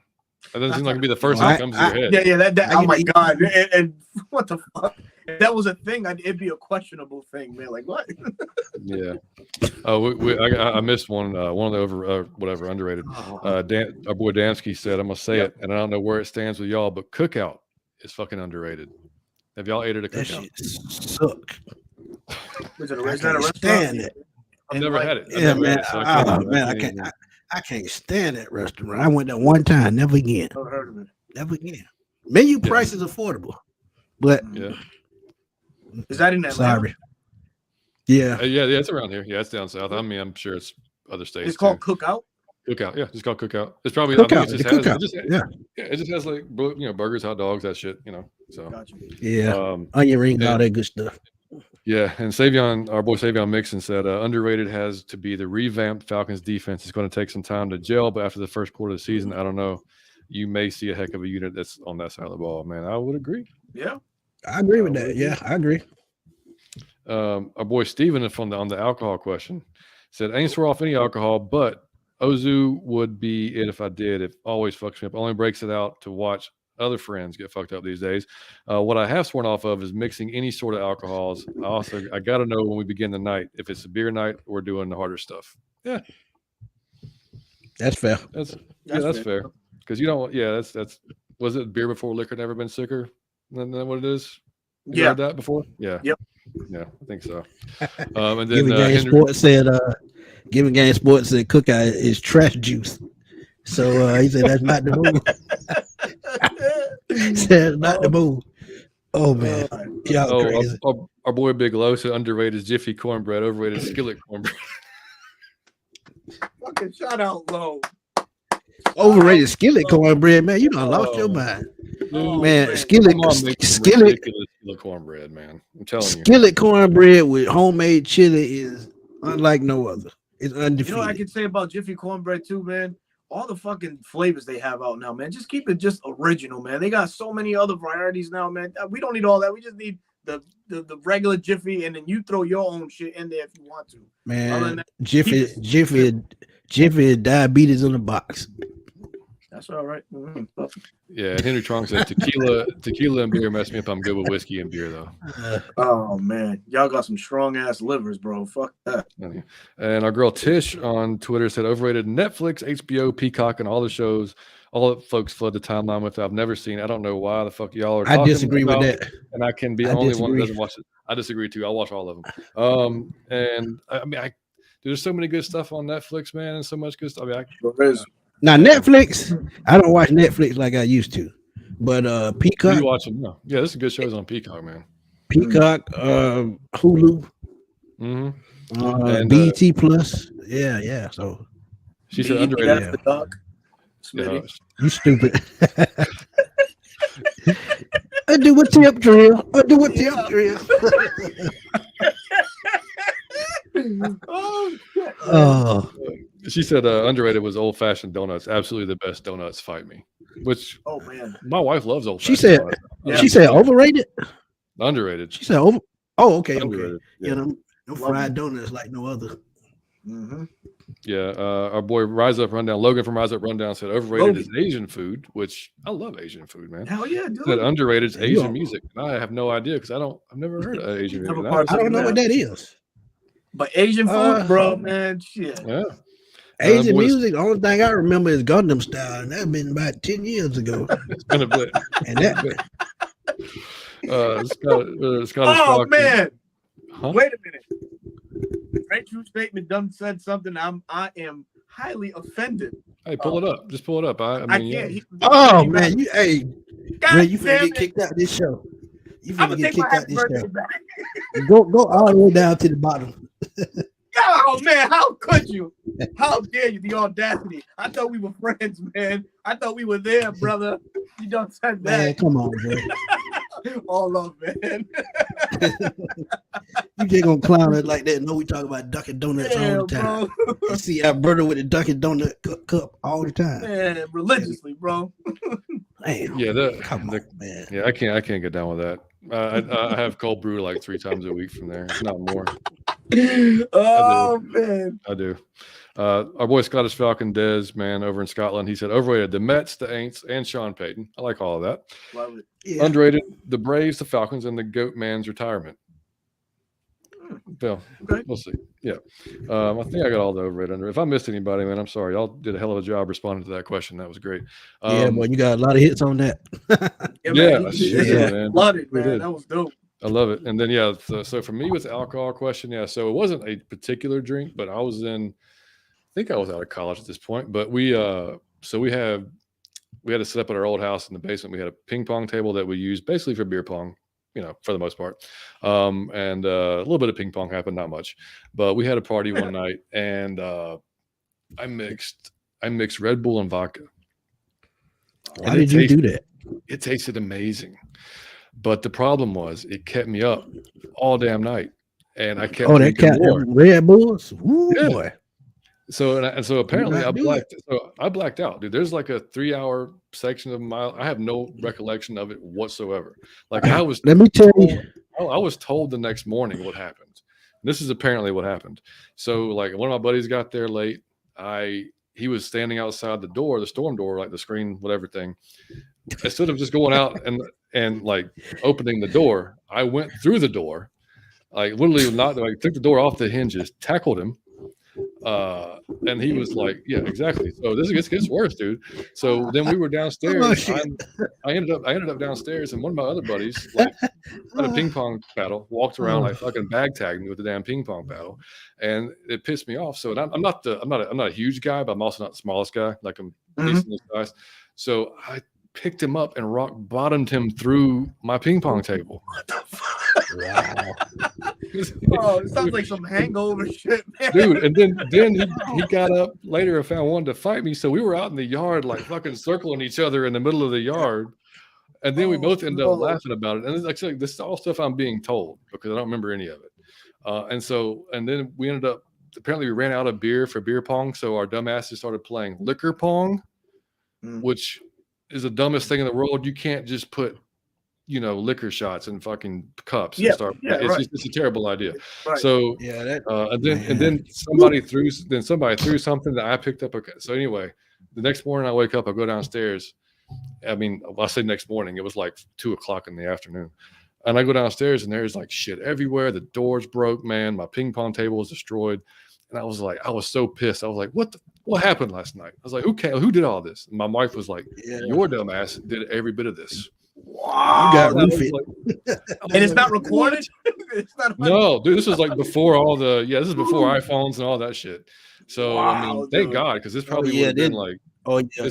Speaker 1: doesn't seem like it'd be the first thing that comes to your head.
Speaker 2: Yeah. Oh my god! And what the fuck? If that was a thing, it'd be a questionable thing, man. Like what?
Speaker 1: Yeah. I missed one. One of the underrated. Our boy Dansky said, "I'm gonna say it, and I don't know where it stands with y'all, but cookout is fucking underrated. Have y'all ate at a cookout?
Speaker 3: That shit suck.
Speaker 2: Is it a restaurant?
Speaker 1: I've never had it.
Speaker 3: Yeah, man. I can't stand that restaurant. I went there one time, never again.
Speaker 2: Never heard of it.
Speaker 3: Never again. Menu price is affordable, but
Speaker 2: is that in Atlanta?
Speaker 3: Sorry. Yeah,
Speaker 1: it's around here. Yeah, it's down south. I mean, I'm sure it's other states.
Speaker 2: It's called Cookout.
Speaker 1: Cookout, yeah, it's called Cookout. It's probably
Speaker 3: Cookout.
Speaker 1: It just has like burgers, hot dogs, that shit. So
Speaker 2: Gotcha.
Speaker 3: Onion rings, all that good stuff.
Speaker 1: Yeah, and our boy Savion Mixon said underrated has to be the revamped Falcons defense. It's going to take some time to gel, but after the first quarter of the season, I don't know. You may see a heck of a unit that's on that side of the ball, man. I would agree.
Speaker 2: Yeah,
Speaker 3: I agree with that. Yeah, I agree.
Speaker 1: Our boy Steven on the alcohol question. Said, I ain't swear off any alcohol, but Ozu would be it if I did. It always fucks me up. Only breaks it out to watch other friends get fucked up these days. What I have sworn off of is mixing any sort of alcohols. I got to know when we begin the night if it's a beer night or doing the harder stuff. Yeah,
Speaker 3: That's fair.
Speaker 1: that's fair. Because you don't. Yeah, that's. Was it beer before liquor never been sicker than what it is? You heard that before? Yeah.
Speaker 2: Yep.
Speaker 1: Yeah, I think so. And then
Speaker 3: Giving Game Sports said, Giving Game Sports said cookout is trash juice. So he said that's not the move. He said not the move. Oh man, y'all crazy.
Speaker 1: Our boy Big Low said underrated Jiffy cornbread, overrated skillet cornbread.
Speaker 2: Fucking shout out Low.
Speaker 3: Overrated skillet cornbread, man. You done lost your mind. Man, skillet
Speaker 1: cornbread, man. I'm telling you.
Speaker 3: Skillet cornbread with homemade chili is unlike no other. It's undefeated.
Speaker 2: You know what I can say about Jiffy cornbread too, man? All the fucking flavors they have out now, man. Just keep it just original, man. They got so many other varieties now, man. We don't need all that. We just need the regular Jiffy, and then you throw your own shit in there if you want to.
Speaker 3: Man, Jiffy diabetes in the box.
Speaker 2: That's all right. Mm-hmm.
Speaker 1: Yeah, and Henry Trong said tequila and beer mess me up. I'm good with whiskey and beer though.
Speaker 2: Oh man, y'all got some strong ass livers, bro. Fuck that.
Speaker 1: And our girl Tish on Twitter said overrated Netflix, HBO, Peacock, and all the shows. All that folks flood the timeline with. I've never seen. I don't know why the fuck y'all are.
Speaker 3: I disagree with that,
Speaker 1: and I can be the only one that doesn't watch it. I disagree too. I'll watch all of them. And I mean, there's so many good stuff on Netflix, man, and so much good stuff. I mean,
Speaker 3: now Netflix, I don't watch Netflix like I used to, but Peacock.
Speaker 1: You watch them? No. Yeah, there's some good shows on Peacock, man.
Speaker 3: Peacock, Hulu, and BET Plus. Yeah. So
Speaker 1: she said underrated.
Speaker 2: That's the duck.
Speaker 1: Yeah.
Speaker 3: You stupid. I do a tip drill.
Speaker 2: Oh,
Speaker 1: she said underrated was old fashioned donuts. Absolutely the best donuts. Fight me. Which
Speaker 2: man,
Speaker 1: my wife loves old.
Speaker 3: She said overrated.
Speaker 1: Underrated.
Speaker 3: She said over. Oh, okay.
Speaker 1: Underrated.
Speaker 3: Yeah, them fried donuts like no other.
Speaker 2: Mm-hmm.
Speaker 1: Yeah, our boy Rise Up Rundown, Logan from Rise Up Rundown said overrated is Asian food, which I love Asian food, man.
Speaker 2: Hell yeah, dude.
Speaker 1: Said underrated is Asian music. And I have no idea because I've never heard of Asian music.
Speaker 3: I don't know what that is.
Speaker 2: But Asian food, bro, man, shit.
Speaker 1: Yeah.
Speaker 3: Asian music, the only thing I remember is Gundam Style, and that's been about 10 years ago.
Speaker 1: It's been a bit.
Speaker 3: And that
Speaker 1: Scottish
Speaker 2: man.
Speaker 1: Huh?
Speaker 2: Wait a minute. Great true statement done said something. I am highly offended.
Speaker 1: Hey, pull it up. Just pull it up. I mean,
Speaker 3: can't. Man, you finna get kicked out of this show. You
Speaker 2: I'm
Speaker 3: finna
Speaker 2: gonna
Speaker 3: get
Speaker 2: take my
Speaker 3: kicked out
Speaker 2: happy
Speaker 3: of this
Speaker 2: birthday
Speaker 3: show.
Speaker 2: back.
Speaker 3: Go all the way down to the bottom.
Speaker 2: Oh man, how could you? How dare you? The audacity! I thought we were friends, man. I thought we were there, brother. You don't said that.
Speaker 3: Man, come on, bro.
Speaker 2: All love, man.
Speaker 3: You just gonna clown it like that? No, we talk about Dunkin' Donuts all the time. You see Alberto with the Dunkin' Donut cup all the time.
Speaker 2: Man, religiously, bro.
Speaker 3: Man,
Speaker 1: yeah,
Speaker 3: come on, man.
Speaker 1: Yeah, I can't get down with that. I have cold brew like 3 times a week from there, if not more.
Speaker 2: Oh man,
Speaker 1: I do. Our boy Scottish Falcon Dez, man, over in Scotland, he said overrated the Mets, the Aints, and Sean Payton. I like all of that.
Speaker 2: Love it.
Speaker 3: Yeah.
Speaker 1: Underrated the Braves, the Falcons, and the Goat Man's retirement. Well,
Speaker 2: okay.
Speaker 1: We'll see. Yeah, I think I got all the overrated under. If I missed anybody, man, I'm sorry. Y'all did a hell of a job responding to that question. That was great.
Speaker 3: Yeah, boy, you got a lot of hits on that.
Speaker 1: Man.
Speaker 2: Love it, man. That was dope.
Speaker 1: I love it. And then so for me with the alcohol question, so it wasn't a particular drink, but I think I was out of college at this point. But we had to set up at our old house in the basement. We had a ping pong table that we used basically for beer pong, for the most part. And a little bit of ping pong happened, not much. But we had a party one night, and I mixed Red Bull and vodka.
Speaker 3: How did you do that?
Speaker 1: It tasted amazing. But the problem was it kept me up all damn night, and I kept.
Speaker 3: Oh, that kept Red Bulls. Ooh, yeah. Boy.
Speaker 1: So apparently I blacked out, dude. There's like a 3-hour section of I have no recollection of it whatsoever. Like I was.
Speaker 3: Let me tell you.
Speaker 1: I was told the next morning what happened, This is apparently what happened. So like one of my buddies got there late. He was standing outside the door, the storm door, like the screen, whatever thing. Instead of just going out and like opening the door, I went through the door, like literally not like took the door off the hinges, tackled him. And he was like, yeah, exactly. So this gets worse, dude. So then we were downstairs. I ended up downstairs, and one of my other buddies like had a ping pong paddle, walked around like fucking bag tagged me with the damn ping pong paddle, and it pissed me off. So I'm not a huge guy, but I'm also not the smallest guy. Like I'm decent size. So I picked him up and rock bottomed him through my ping pong table.
Speaker 3: Wow.
Speaker 2: Oh, it sounds like some hangover shit, man.
Speaker 1: Dude, and then he got up later and found one to fight me. So we were out in the yard, like fucking circling each other in the middle of the yard. And then we both ended up laughing about it. And it's actually this is all stuff I'm being told because I don't remember any of it. And then we ended up apparently we ran out of beer for beer pong. So our dumbasses started playing liquor pong, which is the dumbest thing in the world. You can't just put liquor shots in fucking cups and start. It's a terrible idea. Right. So and then somebody threw something that I picked up. So anyway, the next morning I wake up, I go downstairs. I mean, I say next morning, it was like 2:00 in the afternoon. And I go downstairs and there's like shit everywhere. The doors broke, man. My ping pong table was destroyed. And I was so pissed. I was like, what happened last night? I was like, who did all this? And my wife was like, your dumb ass did every bit of this.
Speaker 2: Wow,
Speaker 3: you got roofied.
Speaker 2: And it's not recorded. It's not.
Speaker 1: No, dude, this was like before all the. Yeah, this is before iPhones and all that shit. So I mean, thank God, because this probably would have been like. Oh yeah.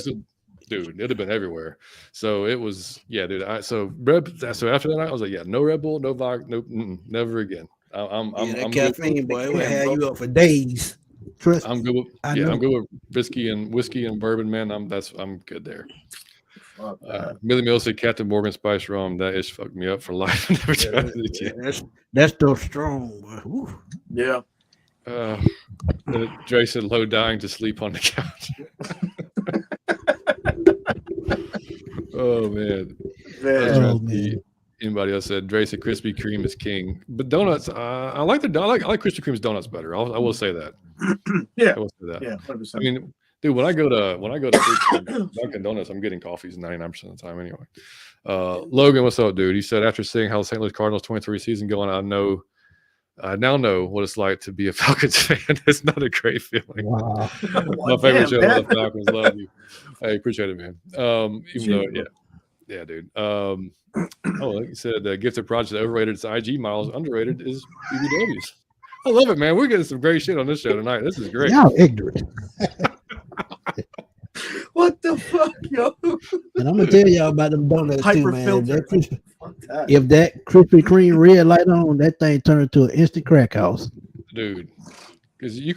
Speaker 1: Dude, it'd have been everywhere. So it was, dude. So after that night, I was like, no Red Bull, no vodka, never again. I'm
Speaker 3: caffeine, boy. It would have you up for days. Trust
Speaker 1: I'm good with I'm good with whiskey and bourbon, man. I'm good there. Millie Mills said Captain Morgan Spice rum. That is fucked me up for life.
Speaker 3: That's still strong. Boy.
Speaker 2: Yeah.
Speaker 1: Dre said low dying to sleep on the couch. Oh man. Anybody else said Dre said Krispy Kreme is king, but donuts. I like Krispy Kreme's donuts better. I will say that.
Speaker 2: Yeah.
Speaker 1: I will say that.
Speaker 2: Yeah. 100%.
Speaker 1: I mean, dude, when I go to Dunkin' Donuts, I'm getting coffees 99% of the time anyway. Logan, what's up, dude? He said after seeing how the St. Louis Cardinals 23 season going, I now know what it's like to be a Falcons fan. It's not a great feeling.
Speaker 3: Wow.
Speaker 1: My favorite show, the Falcons. Love you. I appreciate it, man. Dude. Like you said, Gifted Project overrated. It's IG models. Underrated is BBWs. I love it, man. We're getting some great shit on this show tonight. This is great.
Speaker 3: Y'all ignorant.
Speaker 2: What the fuck, yo?
Speaker 3: And I'm gonna tell y'all about them donuts too, man. If that Krispy Kreme red light on, that thing turned into an instant crack house,
Speaker 1: dude. Because they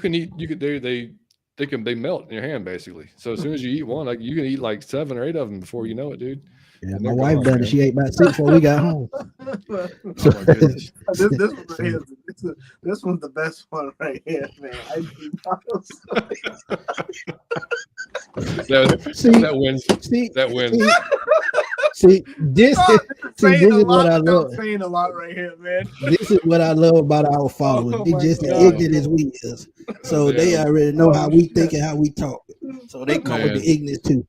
Speaker 1: melt in your hand basically. So as soon as you eat one, like you can eat like 7 or 8 of them before you know it, dude.
Speaker 3: Yeah, my wife done it. She ate about 6 before we got home.
Speaker 1: Oh my goodness.
Speaker 2: This one's the best one right here, man.
Speaker 1: That wins. That wins.
Speaker 3: This is what I love.
Speaker 2: Saying a lot right here, man.
Speaker 3: This is what I love about our followers. They just as ignorant as we is. So they already know how we think and how we talk. So they come with the ignorance too.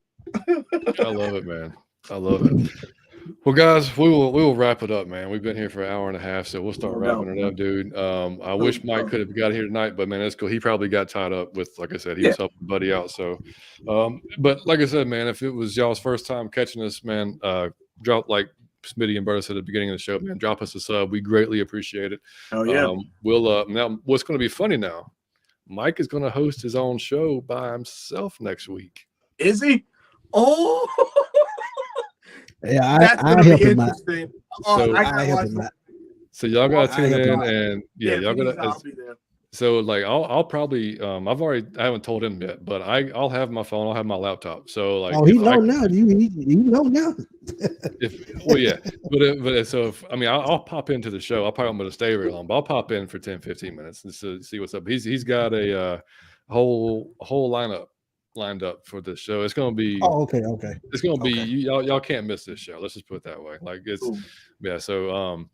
Speaker 1: I love it, man. I love it. Well, guys, we will wrap it up, man. We've been here for an hour and a half, so we'll start wrapping it up, dude. I wish Mike could have got here tonight, but man, that's cool. He probably got tied up with, like I said, he was helping Buddy out. So, but like I said, man, if it was y'all's first time catching us, man, drop like Smitty and Berta said at the beginning of the show, man, drop us a sub. We greatly appreciate it.
Speaker 2: Oh yeah.
Speaker 1: We'll now. What's going to be funny now? Mike is going to host his own show by himself next week.
Speaker 2: Is he? Oh.
Speaker 3: Yeah, I help him out.
Speaker 1: So y'all gotta tune in, and y'all gotta. So like, I'll probably I haven't told him yet, but I'll have my phone, I'll have my laptop. So like,
Speaker 3: he know now. You know now.
Speaker 1: I'll pop into the show. I'm going to stay very long, but I'll pop in for 10-15 minutes to see what's up. He's got a whole lineup lined up for this show. It's going to be.
Speaker 3: Oh, okay.
Speaker 1: It's going to be
Speaker 3: Okay.
Speaker 1: y'all can't miss this show. Let's just put it that way. Like it's yeah. So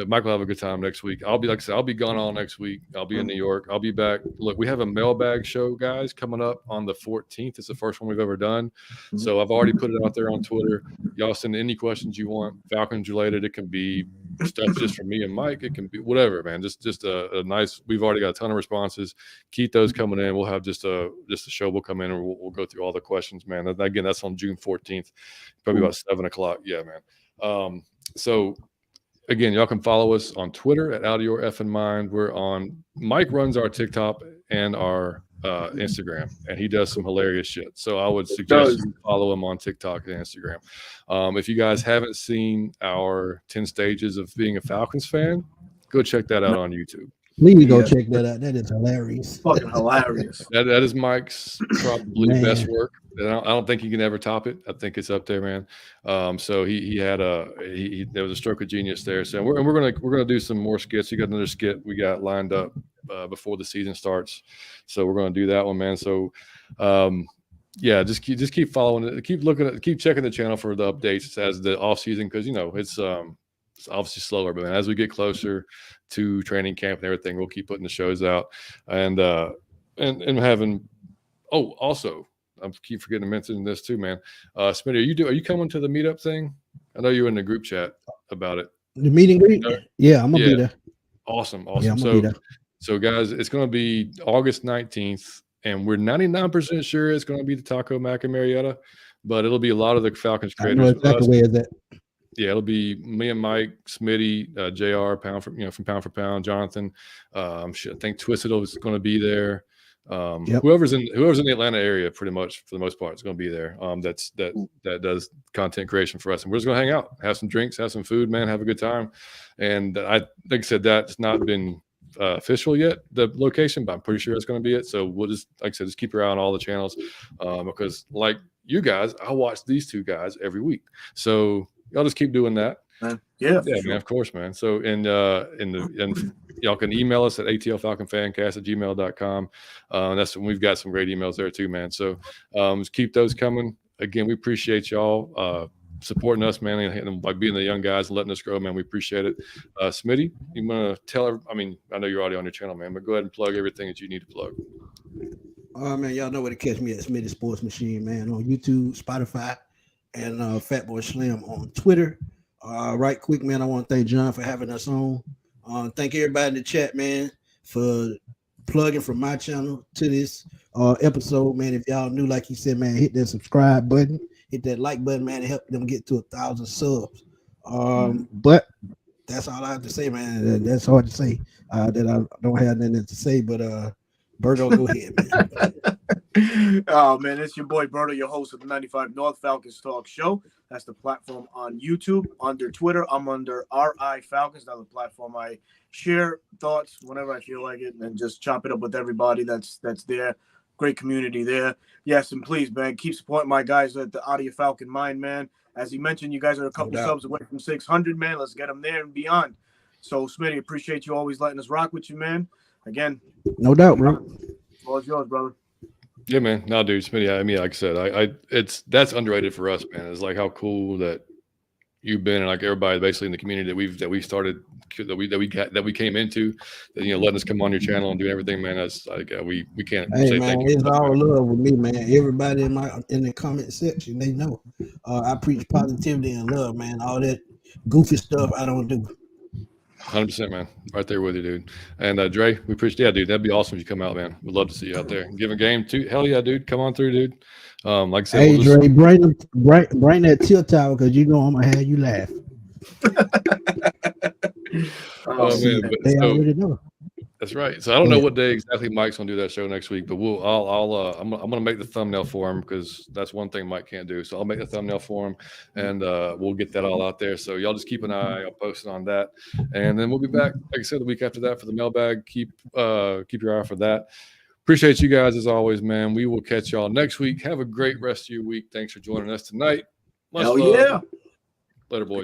Speaker 1: Mike will have a good time next week. I'll be like I said, I'll be gone all next week. I'll be in New York. I'll be back. Look, we have a mailbag show, guys, coming up on the 14th. It's the first one we've ever done. So I've already put it out there on Twitter. Y'all send any questions you want, Falcons related. It can be stuff just from me and Mike. It can be whatever, man. Just a nice. We've already got a ton of responses. Keep those coming in. We'll have just a show. We'll come in and we'll go through all the questions, man. Again, that's on June 14th, probably about 7:00. Yeah, man. So again, y'all can follow us on Twitter at Outta Your Effing Mind. We're on. Mike runs our TikTok and our Instagram, and he does some hilarious shit. So I would suggest you follow him on TikTok and Instagram. If you guys haven't seen our 10 stages of being a Falcons fan, go check that out on YouTube.
Speaker 3: Please go check that out. That is hilarious.
Speaker 2: Fucking hilarious.
Speaker 1: That is Mike's probably best work. I don't think he can ever top it. I think it's up there, man. So there was a stroke of genius there. So we're gonna do some more skits. You got another skit we got lined up before the season starts. So we're gonna do that one, man. So yeah, just keep following it. Keep checking the channel for the updates as the off season, because it's obviously slower, but man, as we get closer to training camp and everything, we'll keep putting the shows out and having. Oh, also, I keep forgetting to mention this too, man. Smitty, are you coming to the meetup thing? I know you're in the group chat about it.
Speaker 3: The meeting greet? Yeah, I'm gonna be there.
Speaker 1: Awesome.
Speaker 3: Yeah,
Speaker 1: so guys, it's gonna be August 19th, and we're 99% sure it's gonna be the Taco Mac and Marietta, but it'll be a lot of the Falcons creators.
Speaker 3: I know exactly where is that.
Speaker 1: Yeah, it'll be me and Mike, Smitty, JR, from Pound for Pound, Jonathan. I think Twisted is going to be there. Whoever's in the Atlanta area, pretty much for the most part, is going to be there. That does content creation for us, and we're just going to hang out, have some drinks, have some food, man, have a good time. And like I said, that's not been official yet, the location, but I'm pretty sure it's going to be it. So we'll just, like I said, just keep your eye on all the channels because, like you guys, I watch these two guys every week, so y'all just keep doing that.
Speaker 2: Yeah,
Speaker 1: sure. Man, of course, man. So and y'all can email us at atlfalconfancast@gmail.com. That's when we've got some great emails there too, man. So just keep those coming. Again, we appreciate y'all supporting us, man, and by being the young guys and letting us grow, man. We appreciate it. Smitty, you want to tell? I know you're already on your channel, man, but go ahead and plug everything that you need to plug.
Speaker 3: Man, y'all know where to catch me at Smitty Sports Machine, man, on YouTube, Spotify, and Fatboy Slim on Twitter. Right quick, man, I want to thank John for having us on. Thank everybody in the chat, man, for plugging from my channel to this episode, man. If y'all new, like he said, man, hit that subscribe button, hit that like button, man, to help them get to 1,000 subs. But that's all I have to say, man. That's hard to say that I don't have nothing to say, but Berto, go ahead, man.
Speaker 2: Oh, man, it's your boy Berto, your host of the 95 North Falcons Talk Show. That's the platform on YouTube. Under Twitter, I'm under RI Falcons. That's the platform I share thoughts whenever I feel like it and just chop it up with everybody that's there. Great community there. Yes, and please, man, keep supporting my guys at the Outta Your Falcon Mind, man. As he mentioned, you guys are a couple subs away from 600, man. Let's get them there and beyond. So, Smitty, appreciate you always letting us rock with you, man. Again,
Speaker 3: no doubt, bro.
Speaker 2: All is yours, brother.
Speaker 1: Yeah, man. No, dude, Smitty. I mean, like I said, that's underrated for us, man. It's like how cool that you've been, and like everybody basically in the community that we started, that we came into, that, letting us come on your channel and doing everything, man. That's like we can't say
Speaker 3: man,
Speaker 1: thank you.
Speaker 3: It's all love with me, man. Everybody in the comment section, they know I preach positivity and love, man. All that goofy stuff I don't do.
Speaker 1: 100%, man. Right there with you, dude. And Dre, we appreciate. Yeah, dude, that'd be awesome if you come out, man. We'd love to see you out there. Give a game too. Hell yeah, dude. Come on through, dude. Like I said,
Speaker 3: hey, Dre, bring that tilt tower, because you know I'm gonna have you laugh.
Speaker 1: Man,
Speaker 3: they already know.
Speaker 1: That's right. So I don't know what day exactly Mike's gonna do that show next week, but I'm gonna make the thumbnail for him, because that's one thing Mike can't do. So I'll make the thumbnail for him, and we'll get that all out there. So y'all just keep an eye. I'll post it on that, and then we'll be back, like I said, the week after that for the mailbag. Keep your eye for that. Appreciate you guys as always, man. We will catch y'all next week. Have a great rest of your week. Thanks for joining us tonight. Much love.
Speaker 2: Yeah.
Speaker 1: Later, boys.